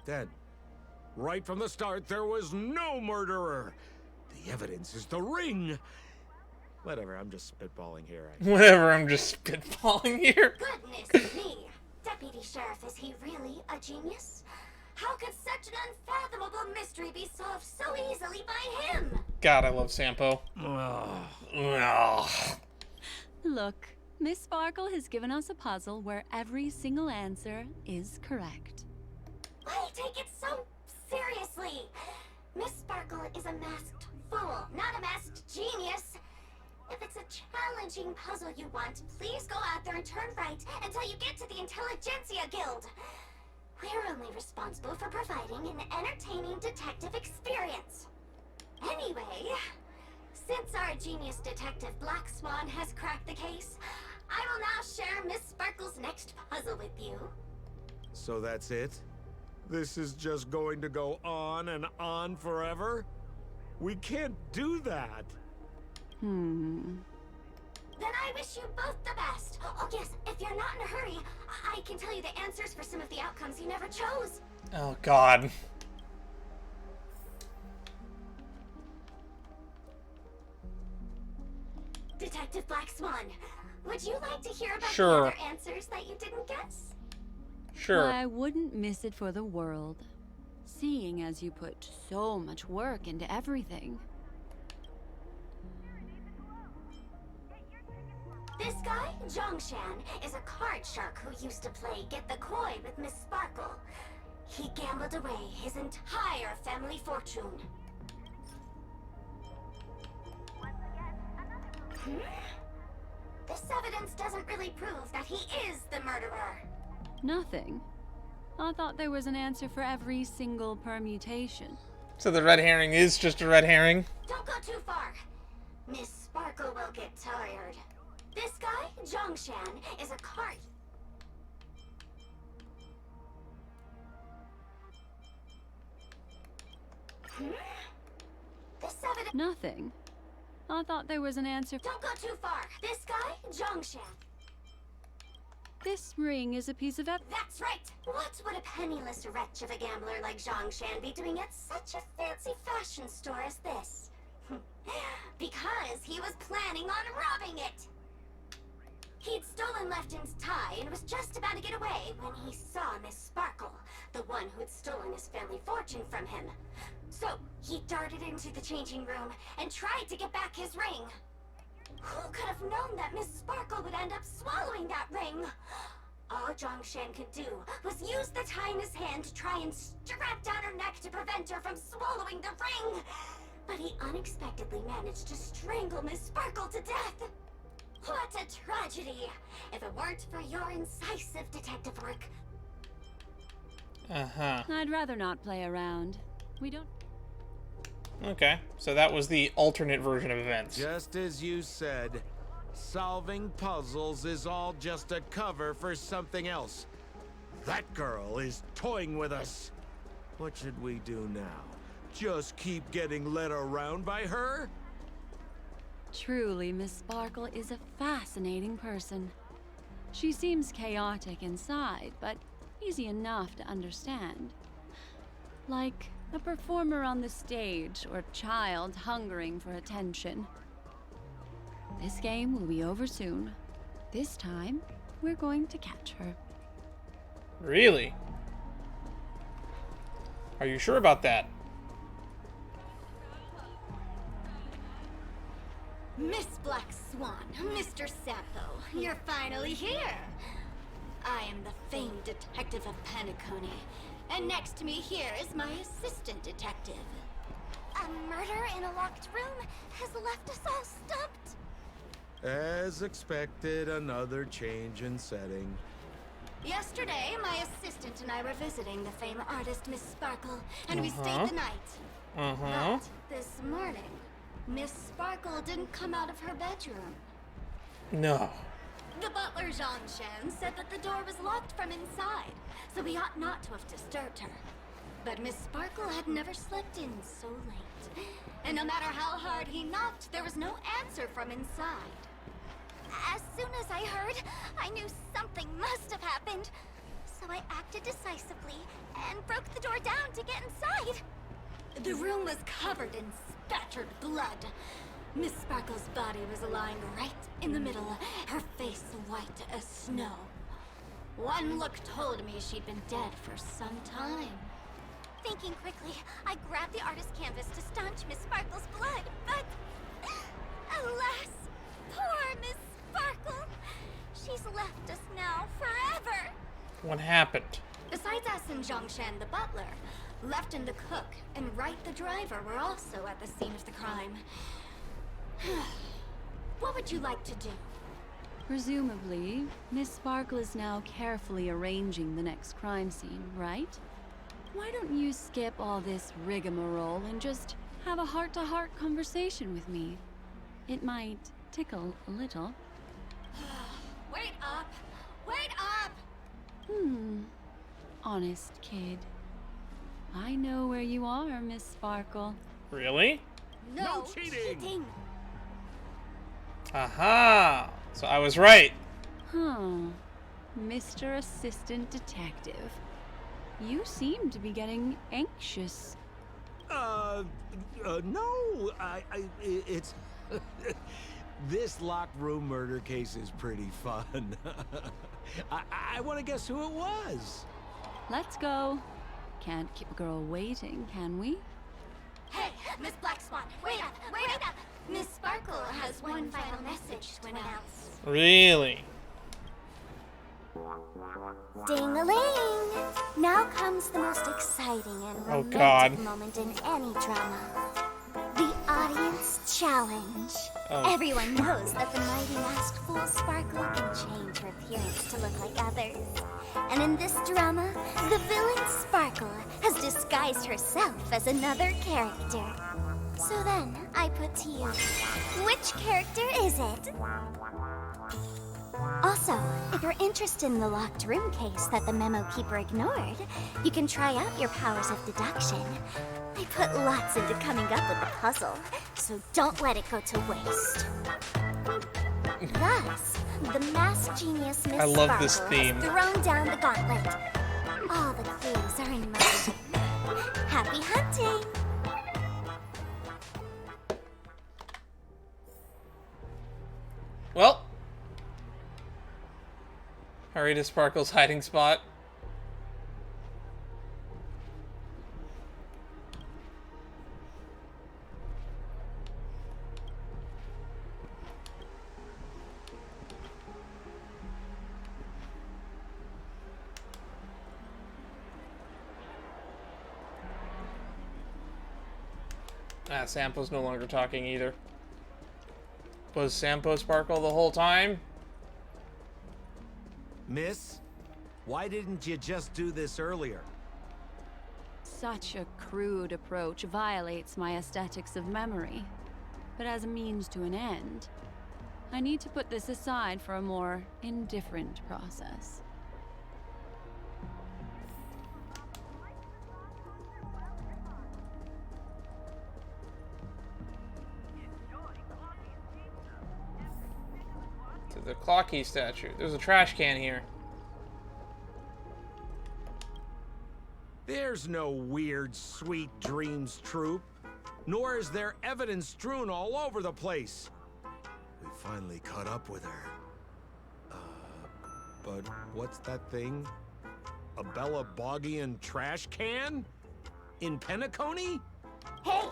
Then, right from the start, there was no murderer. The evidence is the ring. Whatever, I'm just spitballing here. Whatever, I'm just spitballing here. Goodness me! Deputy Sheriff, is he really a genius? How could such an unfathomable mystery be solved so easily by him? God, I love Sampo. Ugh. Look, Miss Sparkle has given us a puzzle where every single answer is correct. Why take it so seriously? Miss Sparkle is a masked fool, not a masked genius. If it's a challenging puzzle you want, please go out there and turn right until you get to the Intelligentsia Guild. We're only responsible for providing an entertaining detective experience. Anyway, since our genius detective Black Swan has cracked the case, I will now share Miss Sparkle's next puzzle with you. So that's it? This is just going to go on and on forever? We can't do that. Then I wish you both the best. Oh yes, if you're not in a hurry, I can tell you the answers for some of the outcomes you never chose. Oh, God. Detective Black Swan, would you like to hear about Sure. the other answers that you didn't guess? Sure. Why, I wouldn't miss it for the world, seeing as you put so much work into everything. This guy, Zhongshan, is a card shark who used to play Get the Koi with Miss Sparkle. He gambled away his entire family fortune. This evidence doesn't really prove that he is the murderer. Nothing. I thought there was an answer for every single permutation. So the red herring is just a red herring? Don't go too far. Miss Sparkle will get tired. This guy, Zhongshan, is a card. This evidence. Nothing. I thought there was an answer. Don't go too far. This guy, Zhongshan. This ring is a piece of That's right. What would a penniless wretch of a gambler like Zhongshan be doing at such a fancy fashion store as this? Because he was planning on robbing it. He'd stolen Lefton's tie and was just about to get away when he saw Miss Sparkle, the one who'd stolen his family fortune from him. So he darted into the changing room and tried to get back his ring. Who could have known that Miss Sparkle would end up swallowing that ring? All Zhongshan could do was use the tie in his hand to try and strap down her neck to prevent her from swallowing the ring. But he unexpectedly managed to strangle Miss Sparkle to death. What a tragedy! If it weren't for your incisive detective work. Uh-huh. I'd rather not play around. We don't... Okay, so that was the alternate version of events. Just as you said, solving puzzles is all just a cover for something else. That girl is toying with us. What should we do now? Just keep getting led around by her? Truly, Miss Sparkle is a fascinating person. She seems chaotic inside, but easy enough to understand. Like a performer on the stage or child hungering for attention. This game will be over soon. This time, we're going to catch her. Really? Are you sure about that? Miss Black Swan, Mr. Sampo, you're finally here. I am the famed detective of Penacony, and next to me here is my assistant detective. A murder in a locked room has left us all stumped. As expected, another change in setting. Yesterday, my assistant and I were visiting the famed artist Miss Sparkle, and we stayed the night. But this morning, Miss Sparkle didn't come out of her bedroom. No. The butler, Jean Shen, said that the door was locked from inside, so we ought not to have disturbed her. But Miss Sparkle had never slept in so late. And no matter how hard he knocked, there was no answer from inside. As soon as I heard, I knew something must have happened. So I acted decisively and broke the door down to get inside. The room was covered in spattered blood. Miss Sparkle's body was lying right in the middle, her face white as snow. One look told me she'd been dead for some time. Thinking quickly, I grabbed the artist canvas to staunch Miss Sparkle's blood, but alas, poor Miss Sparkle. She's left us now forever. What happened? Besides us and Zhongshan the butler, Lefton the cook and Wright the driver were also at the scene of the crime. What would you like to do? Presumably, Miss Sparkle is now carefully arranging the next crime scene, right? Why don't you skip all this rigmarole and just have a heart-to-heart conversation with me? It might tickle a little. Wait up! Wait up! Honest kid. I know where you are, Miss Sparkle. Really? No cheating! Aha! So I was right. Huh. Mr. Assistant Detective. You seem to be getting anxious. No, it's... This locked room murder case is pretty fun. I want to guess who it was. Let's go. Can't keep a girl waiting, can we? Hey, Miss Black Swan, wait up! Wait up! Miss Sparkle has one final message to announce. Really? Ding-a-ling! Now comes the most exciting and Oh, romantic God. moment in any drama. The audience challenge. Oh. Everyone knows that the mighty masked fool Sparkle can change her appearance to look like others. And in this drama, the villain Sparkle has disguised herself as another character. So then, I put to you, which character is it? Also, if you're interested in the locked room case that the memo keeper ignored, you can try out your powers of deduction. I put lots into coming up with the puzzle, so don't let it go to waste. Thus, the masked genius Miss I love this Sparkle theme. has thrown down the gauntlet. All the clues are in motion. Happy hunting! Well. Hurry to Sparkle's hiding spot. Sampo's no longer talking either. Was Sampo Sparkle the whole time? Miss, why didn't you just do this earlier? Such a crude approach violates my aesthetics of memory. But as a means to an end, I need to put this aside for a more indifferent process. To the Clocky statue. There's a trash can here. There's no weird, sweet dreams troupe. Nor is there evidence strewn all over the place. We finally caught up with her. But what's that thing? A Bella Boggian trash can? In Penacony? Hey,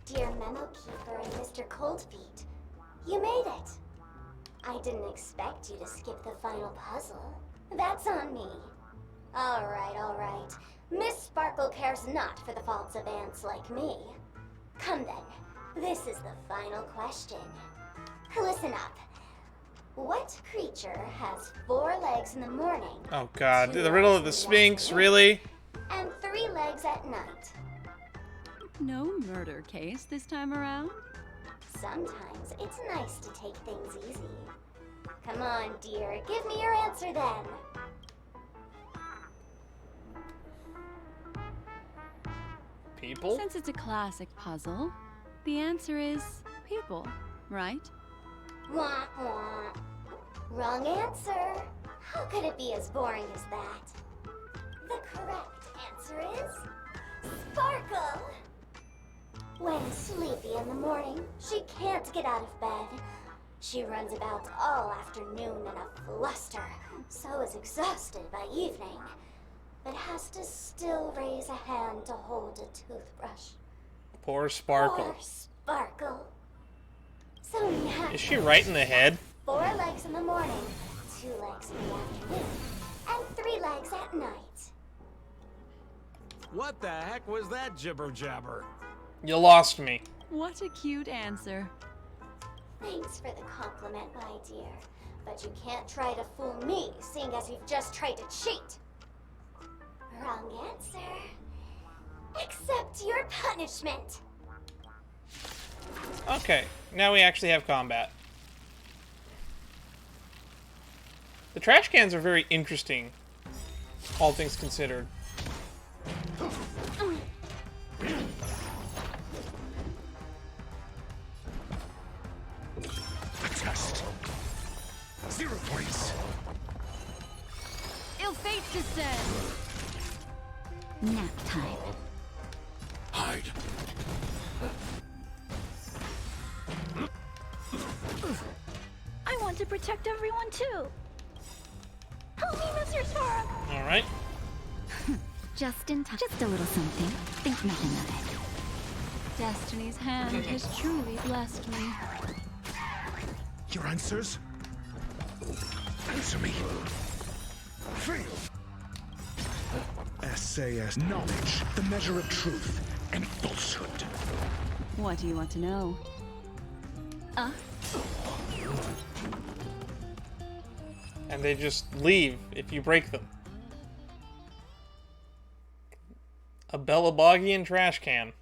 dear memo keeper and Mr. Coldfeet, you made it. I didn't expect you to skip the final puzzle. That's on me. All right. Miss Sparkle cares not for the faults of ants like me. Come then, this is the final question. Listen up. What creature has 4 legs in the morning? Oh god, 2 the riddle of the legs in Sphinx, afternoon, really? And 3 legs at night. No murder case this time around? Sometimes it's nice to take things easy. Come on, dear, give me your answer then. People? Since it's a classic puzzle, the answer is people, right? Wah wah. Wrong answer. How could it be as boring as that? The correct answer is Sparkle. When sleepy in the morning, she can't get out of bed. She runs about all afternoon in a fluster, so is exhausted by evening, but has to still raise a hand to hold a toothbrush. Poor Sparkle. Poor Sparkle. So now Is she right in the head? 4 legs in the morning, 2 legs in the afternoon, and 3 legs at night. What the heck was that jibber jabber? You lost me. What a cute answer. Thanks for the compliment, my dear. But you can't try to fool me, seeing as you've just tried to cheat. Wrong answer. Accept your punishment. Okay, now we actually have combat. The trash cans are very interesting, all things considered. Test. 0 points. Ill fate descend. Nap time. Hide. I want to protect everyone too. Help me, Mr. Swan. Alright. Just in time. Just a little something. Think nothing of it. Destiny's hand has truly blessed me. Your answers? Answer me. Fail. SAS knowledge, the measure of truth and falsehood. What do you want to know? And they just leave if you break them. A Bellabogian trash can.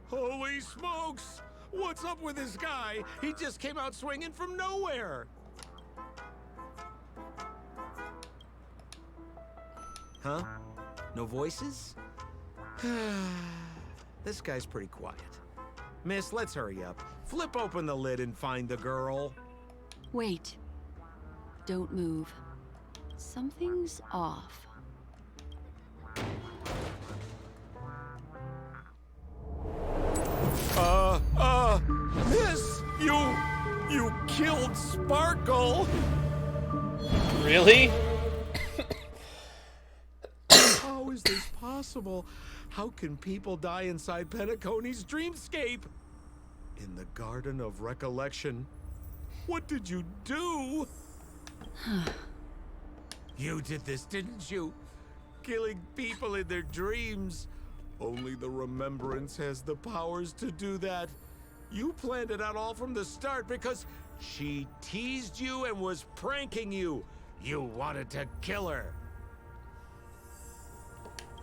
Holy smokes! What's up with this guy? He just came out swinging from nowhere. Huh? No voices? This guy's pretty quiet. Miss, let's hurry up. Flip open the lid and find the girl. Wait. Don't move. Something's off. Miss, you killed Sparkle. Really? How is this possible? How can people die inside Penacony's Dreamscape? In the Garden of Recollection. What did you do? You did this, didn't you? Killing people in their dreams. Only the Remembrance has the powers to do that. You planned it out all from the start because she teased you and was pranking you. You wanted to kill her.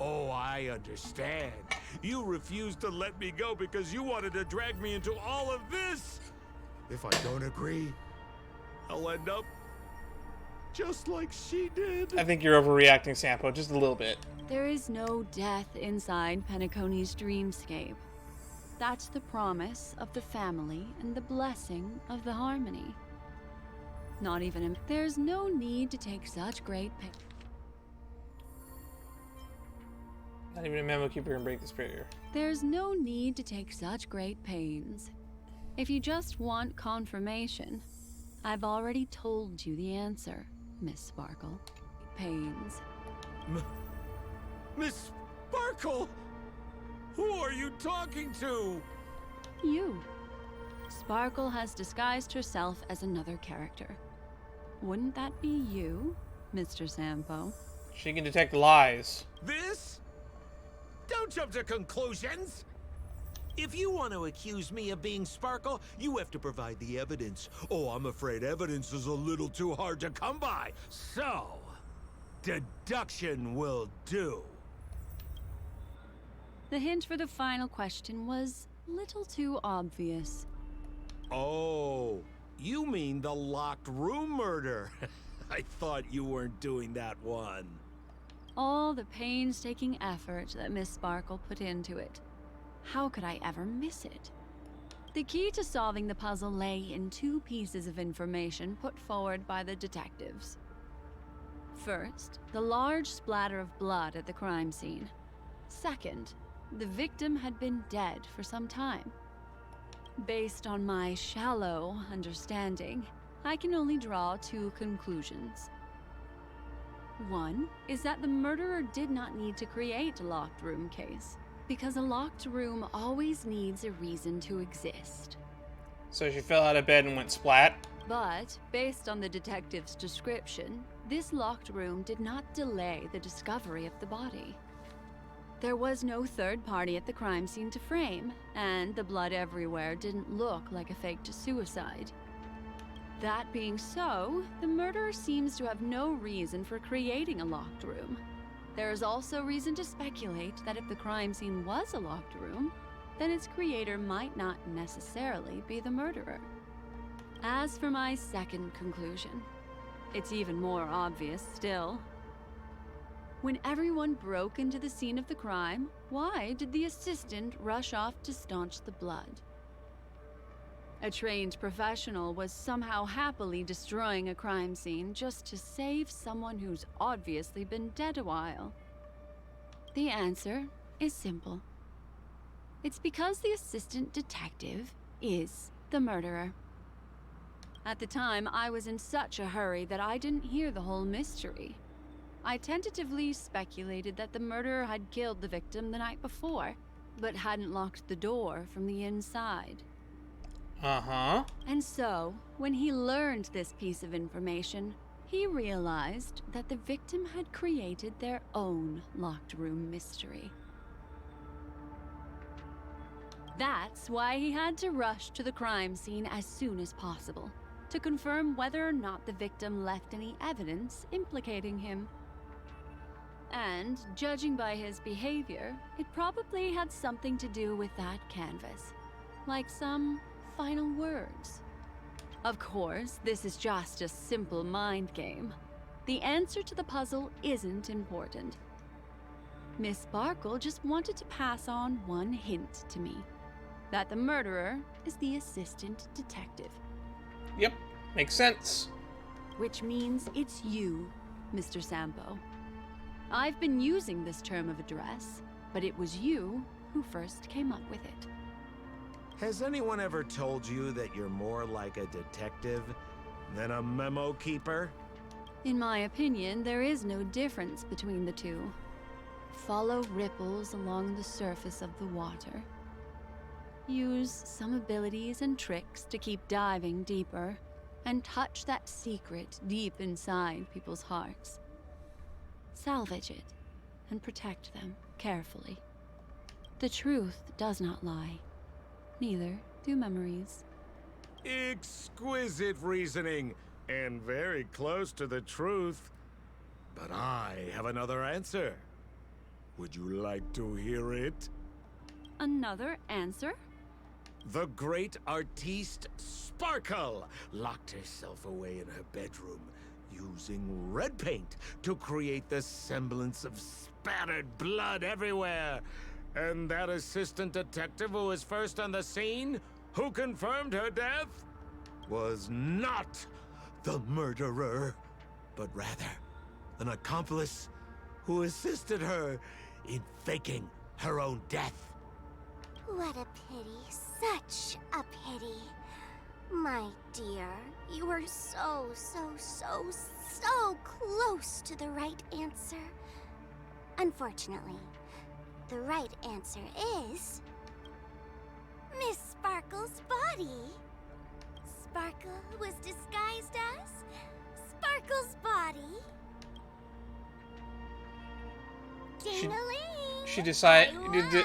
Oh, I understand. You refused to let me go because you wanted to drag me into all of this. If I don't agree, I'll end up just like she did. I think you're overreacting, Sampo, just a little bit. There is no death inside Penacony's Dreamscape. That's the promise of the family and the blessing of the harmony. Not even there's no need to take such great pain. Not even a memo keeper can break this barrier. There's no need to take such great pains. If you just want confirmation, I've already told you the answer, Miss Sparkle. Pains. Miss Sparkle! Who are you talking to? You. Sparkle has disguised herself as another character. Wouldn't that be you, Mr. Sampo? She can detect lies. This? Don't jump to conclusions! If you want to accuse me of being Sparkle, you have to provide the evidence. Oh, I'm afraid evidence is a little too hard to come by. So, deduction will do. The hint for the final question was a little too obvious. Oh, you mean the locked room murder? I thought you weren't doing that one. All the painstaking effort that Miss Sparkle put into it. How could I ever miss it? The key to solving the puzzle lay in two pieces of information put forward by the detectives. First, the large splatter of blood at the crime scene. Second, the victim had been dead for some time. Based on my shallow understanding, I can only draw two conclusions. One is that the murderer did not need to create a locked room case, because a locked room always needs a reason to exist. So she fell out of bed and went splat? But, based on the detective's description, this locked room did not delay the discovery of the body. There was no third party at the crime scene to frame, and the blood everywhere didn't look like a faked suicide. That being so, the murderer seems to have no reason for creating a locked room. There is also reason to speculate that if the crime scene was a locked room, then its creator might not necessarily be the murderer. As for my second conclusion, it's even more obvious still. When everyone broke into the scene of the crime, why did the assistant rush off to staunch the blood? A trained professional was somehow happily destroying a crime scene just to save someone who's obviously been dead a while. The answer is simple. It's because the assistant detective is the murderer. At the time, I was in such a hurry that I didn't hear the whole mystery. I tentatively speculated that the murderer had killed the victim the night before, but hadn't locked the door from the inside. Uh-huh. And so, when he learned this piece of information, he realized that the victim had created their own locked room mystery. That's why he had to rush to the crime scene as soon as possible, to confirm whether or not the victim left any evidence implicating him. And, judging by his behavior, it probably had something to do with that canvas. Like some final words. Of course, this is just a simple mind game. The answer to the puzzle isn't important. Miss Sparkle just wanted to pass on one hint to me. That the murderer is the assistant detective. Yep, makes sense. Which means it's you, Mr. Sampo. I've been using this term of address, but it was you who first came up with it. Has anyone ever told you that you're more like a detective than a memo keeper? In my opinion, there is no difference between the two. Follow ripples along the surface of the water. Use some abilities and tricks to keep diving deeper, and touch that secret deep inside people's hearts. Salvage it, and protect them carefully. The truth does not lie. Neither do memories. Exquisite reasoning, and very close to the truth. But I have another answer. Would you like to hear it? Another answer? The great artiste Sparkle locked herself away in her bedroom, using red paint to create the semblance of spattered blood everywhere. And that assistant detective who was first on the scene, who confirmed her death, was not the murderer, but rather an accomplice who assisted her in faking her own death. What a pity, such a pity. My dear, you were so close to the right answer. Unfortunately, the right answer is Miss Sparkle's body. Sparkle was disguised as Sparkle's body. Ding-a-ling! She decided. I won.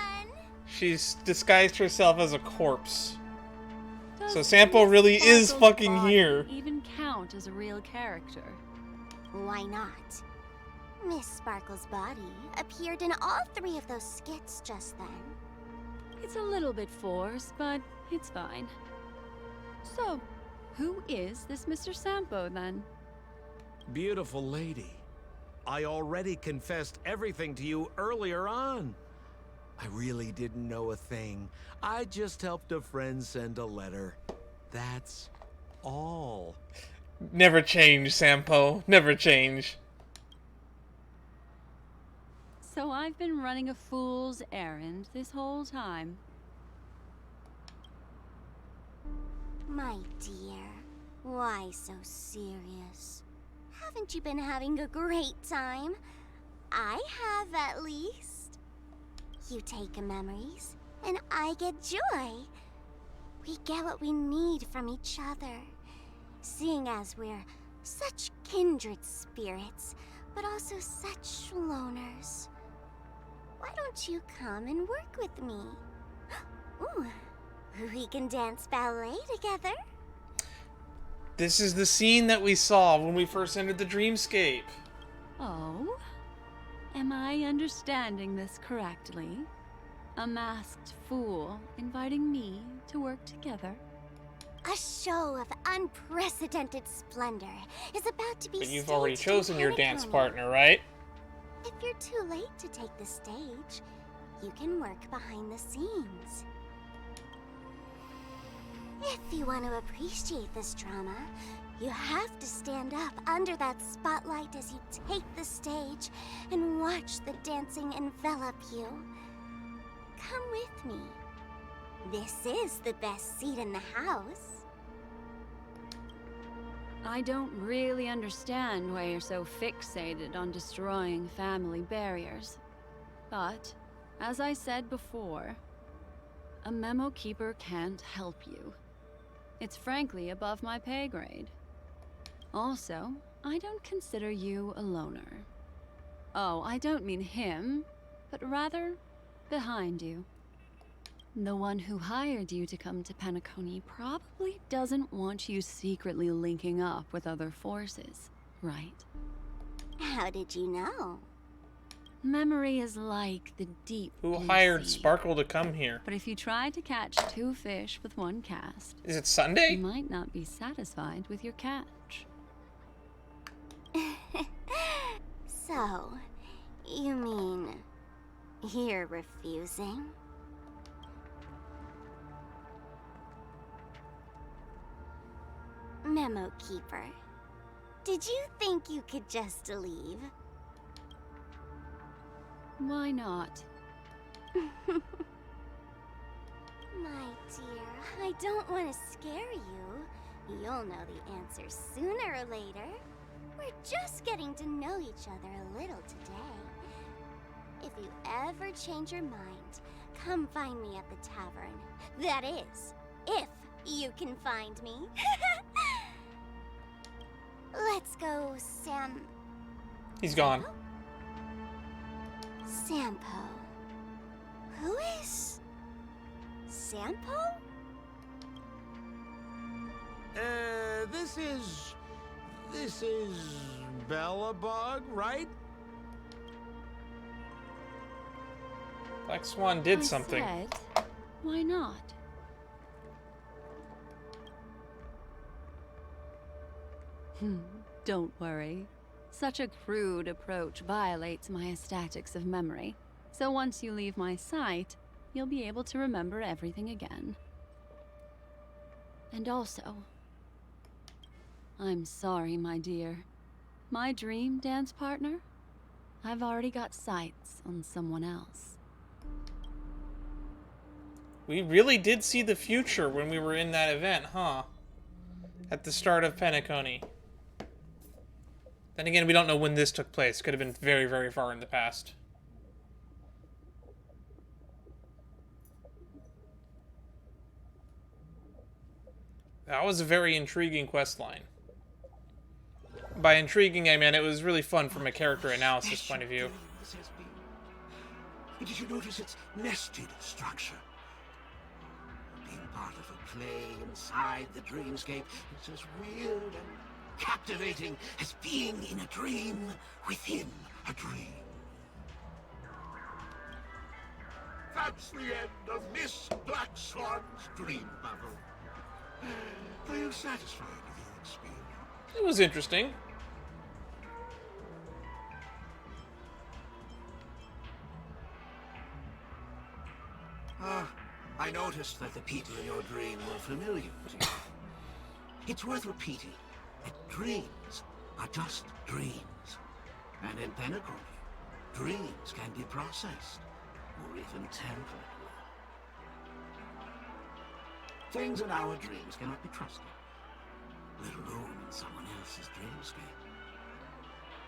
She's disguised herself as a corpse. Does So Sampo really is Sparkle's fucking body here. even count as a real character? Why not? Miss Sparkle's body appeared in all 3 of those skits just then. It's a little bit forced, but it's fine. So, who is this Mr. Sampo then? Beautiful lady. I already confessed everything to you earlier on. I really didn't know a thing. I just helped a friend send a letter. That's all. Never change, Sampo. Never change. So I've been running a fool's errand this whole time. My dear, why so serious? Haven't you been having a great time? I have, at least. You take memories, and I get joy. We get what we need from each other, seeing as we're such kindred spirits, but also such loners. Why don't you come and work with me? Ooh, we can dance ballet together. This is the scene that we saw when we first entered the Dreamscape. Oh? Am I understanding this correctly? A masked fool inviting me to work together? A show of unprecedented splendor is about to be But you've already staged in chosen your dance Pentaconia. partner, right? If you're too late to take the stage, you can work behind the scenes. If you want to appreciate this drama, you have to stand up under that spotlight as you take the stage and watch the dancing envelop you. Come with me. This is the best seat in the house. I don't really understand why you're so fixated on destroying family barriers. But, as I said before, a memo keeper can't help you. It's frankly above my pay grade. Also, I don't consider you a loner. Oh, I don't mean him, but rather behind you. The one who hired you to come to Pentaconia probably doesn't want you secretly linking up with other forces, right? How did you know? Memory is like the deep Who blue hired sea. Sparkle to come here? But if you try to catch 2 fish with 1 cast, Is it you Sunday? might not be satisfied with your catch. So, you mean you're refusing? Memo Keeper, did you think you could just leave? Why not? My dear, I don't want to scare you. You'll know the answer sooner or later. We're just getting to know each other a little today. If you ever change your mind, come find me at the tavern. That is, if you can find me. Let's go, He's gone. Sampo. Who is Sampo? This is Bellabog, right? Black Swan did I something. said, why not? Don't worry. Such a crude approach violates my statics of memory. So once you leave my sight, you'll be able to remember everything again. And also, I'm sorry, my dear. My dream dance partner? I've already got sights on someone else. We really did see the future when we were in that event, huh? At the start of Pentaconia. Then again, we don't know when this took place. Could have been very, very far in the past. That was a very intriguing questline. By intriguing, I mean it was really fun from a character analysis point of view. This has been. Did you notice its nested structure? Being part of a play inside the dreamscape is as weird and captivating as being in a dream within a dream. That's the end of Miss Black Swan's dream bubble. Are you satisfied with your experience? It was interesting. I noticed that the people in your dream were familiar to you. It's worth repeating that dreams are just dreams. And in Penacony, dreams can be processed, or even tempered. Things in our dreams cannot be trusted, let alone in someone else's dreamscape.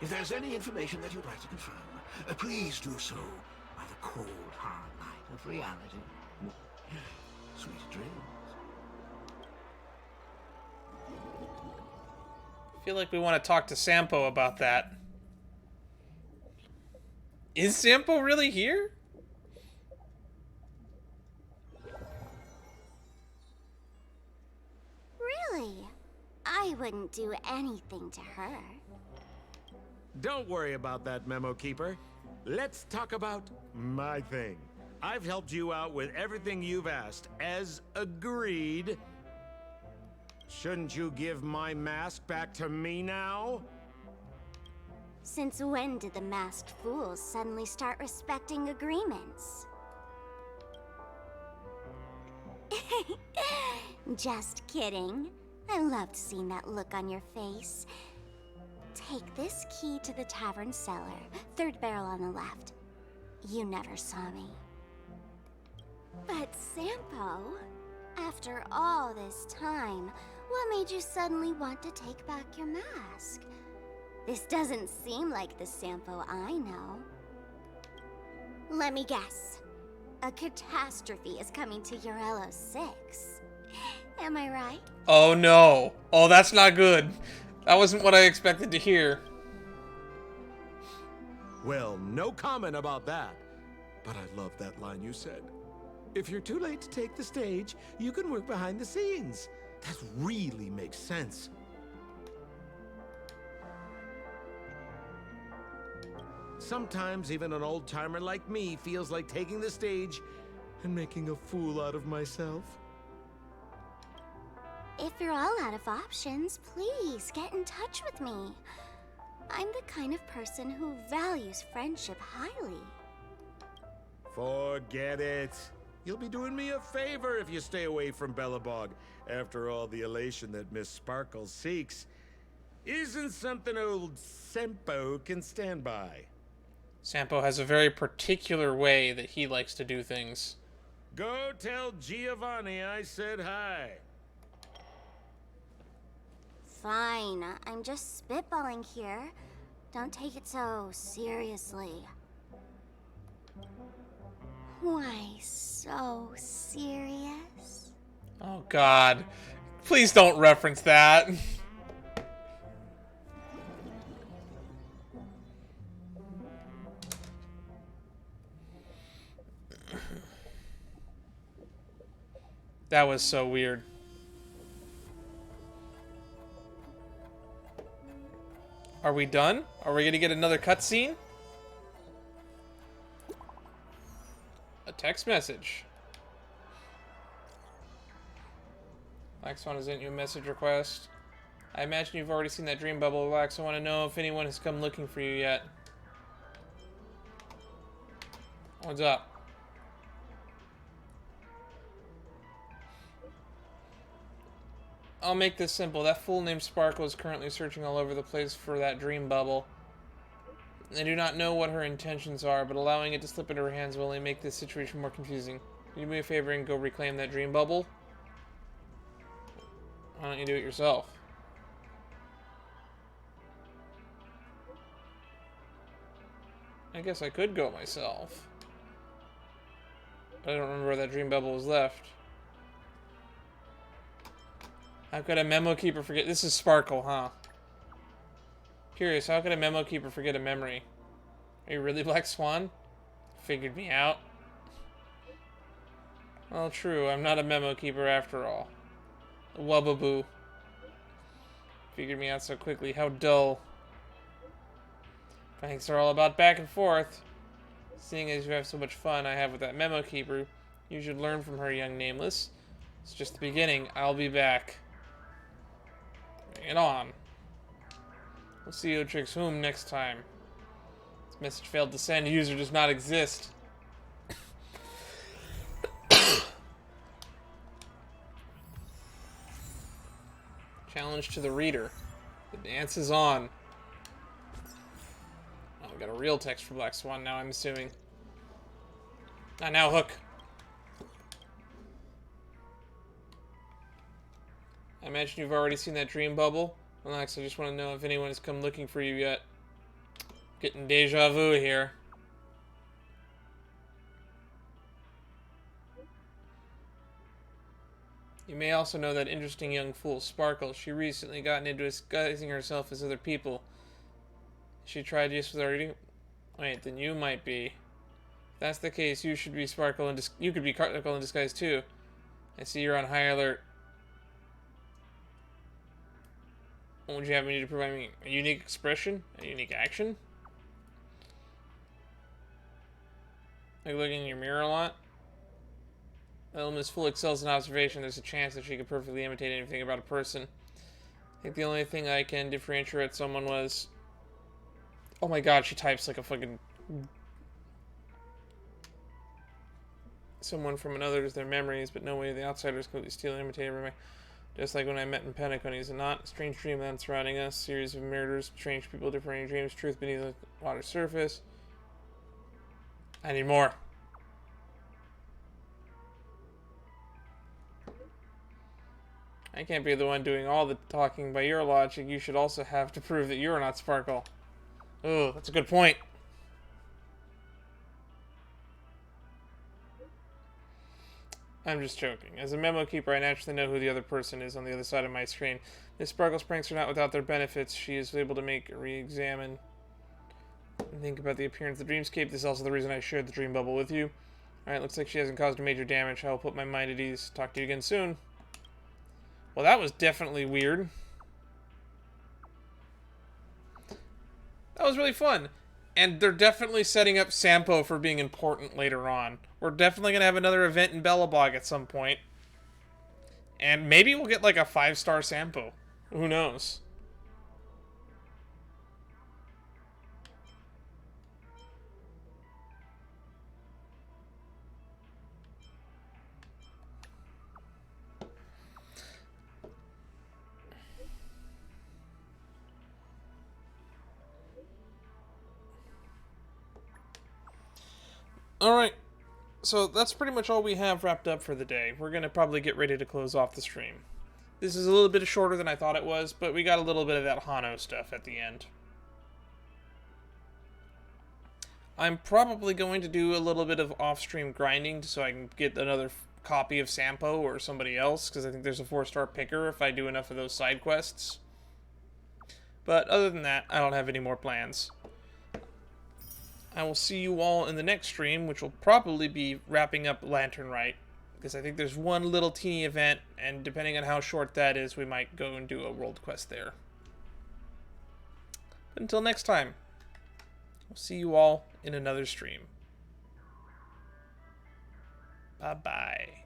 If there's any information that you'd like to confirm, please do so by the cold, hard light of reality. Sweet dreams. I feel like we want to talk to Sampo about that. Is Sampo really here? Really? I wouldn't do anything to her. Don't worry about that, Memo Keeper. Let's talk about my thing. I've helped you out with everything you've asked, as agreed. Shouldn't you give my mask back to me now? Since when did the masked fools suddenly start respecting agreements? Just kidding. I loved seeing that look on your face. Take this key to the tavern cellar, third barrel on the left. You never saw me. But Sampo, after all this time, what made you suddenly want to take back your mask? This doesn't seem like the Sampo I know. Let me guess. A catastrophe is coming to Urello 6. Am I right? Oh no. Oh, that's not good. That wasn't what I expected to hear. Well, no comment about that. But I love that line you said. If you're too late to take the stage, you can work behind the scenes. That really makes sense. Sometimes even an old-timer like me feels like taking the stage and making a fool out of myself. If you're all out of options, please get in touch with me. I'm the kind of person who values friendship highly. Forget it. You'll be doing me a favor if you stay away from Bellabog. After all, the elation that Miss Sparkle seeks isn't something old Sampo can stand by. Sampo has a very particular way that he likes to do things. Go tell Giovanni I said hi. Fine, I'm just spitballing here. Don't take it so seriously. Why so serious? Oh god. Please don't reference that. That was so weird. Are we done? Are we gonna get another cutscene? A text message. Black Swan has sent you a message request. I imagine you've already seen that dream bubble, Black. I want to know if anyone has come looking for you yet. What's up? I'll make this simple. That fool named Sparkle is currently searching all over the place for that dream bubble. I do not know what her intentions are, but allowing it to slip into her hands will only make this situation more confusing. Can you do me a favor and go reclaim that dream bubble? Why don't you do it yourself? I guess I could go myself. But I don't remember where that dream bubble was left. How could a memo keeper forget? This is Sparkle, huh? Curious, how could a memo keeper forget a memory? Are you really Black Swan? Figured me out. Well, true, I'm not a memo keeper after all. A wubbaboo. Figured me out so quickly. How dull. Pranks are all about back and forth. Seeing as you have so much fun I have with that memo keeper, you should learn from her, young nameless. It's just the beginning. I'll be back. Bring it on. We'll see who tricks whom next time. This message failed to send. User does not exist. Challenge to the reader. The dance is on. Oh, we got a real text for Black Swan now, I'm assuming. Ah, now Hook. I imagine you've already seen that dream bubble. Relax, I just want to know if anyone has come looking for you yet. Getting deja vu here. You may also know that interesting young fool, Sparkle. She recently gotten into disguising herself as other people. She tried just with already. Wait, then you might be. If that's the case, you should be Sparkle in you could be Sparkle in disguise too. I see you're on high alert. What would you have me to provide me? A unique expression? A unique action? Like looking in your mirror a lot? Well, Miss Fool excels in observation. There's a chance that she could perfectly imitate anything about a person. I think the only thing I can differentiate someone was... Oh my god, she types like a fucking... Someone from another is their memories, but no way the outsiders could steal and imitate everything. Just like when I met in Penacony, is it not? A strange dreamland surrounding us, series of murders, strange people, differing dreams, truth beneath the water's surface. I need more. I can't be the one doing all the talking by your logic. You should also have to prove that you're not Sparkle. Oh, that's a good point. I'm just joking. As a memo keeper, I naturally know who the other person is on the other side of my screen. If Sparkle's pranks are not without their benefits, she is able to make a re-examine and think about the appearance of the Dreamscape. This is also the reason I shared the dream bubble with you. Alright, looks like she hasn't caused major damage. I will put my mind at ease. Talk to you again soon. Well, that was definitely weird. That was really fun. And they're definitely setting up Sampo for being important later on. We're definitely going to have another event in Epilogue at some point. And maybe we'll get like a 5-star Sampo. Who knows? Alright, so that's pretty much all we have wrapped up for the day. We're going to probably get ready to close off the stream. This is a little bit shorter than I thought it was, but we got a little bit of that Hano stuff at the end. I'm probably going to do a little bit of off-stream grinding so I can get another copy of Sampo or somebody else, because I think there's a 4-star picker if I do enough of those side quests. But other than that, I don't have any more plans. I will see you all in the next stream, which will probably be wrapping up Lantern Rite, because I think there's one little teeny event, and depending on how short that is, we might go and do a world quest there. But until next time, I'll see you all in another stream. Bye-bye.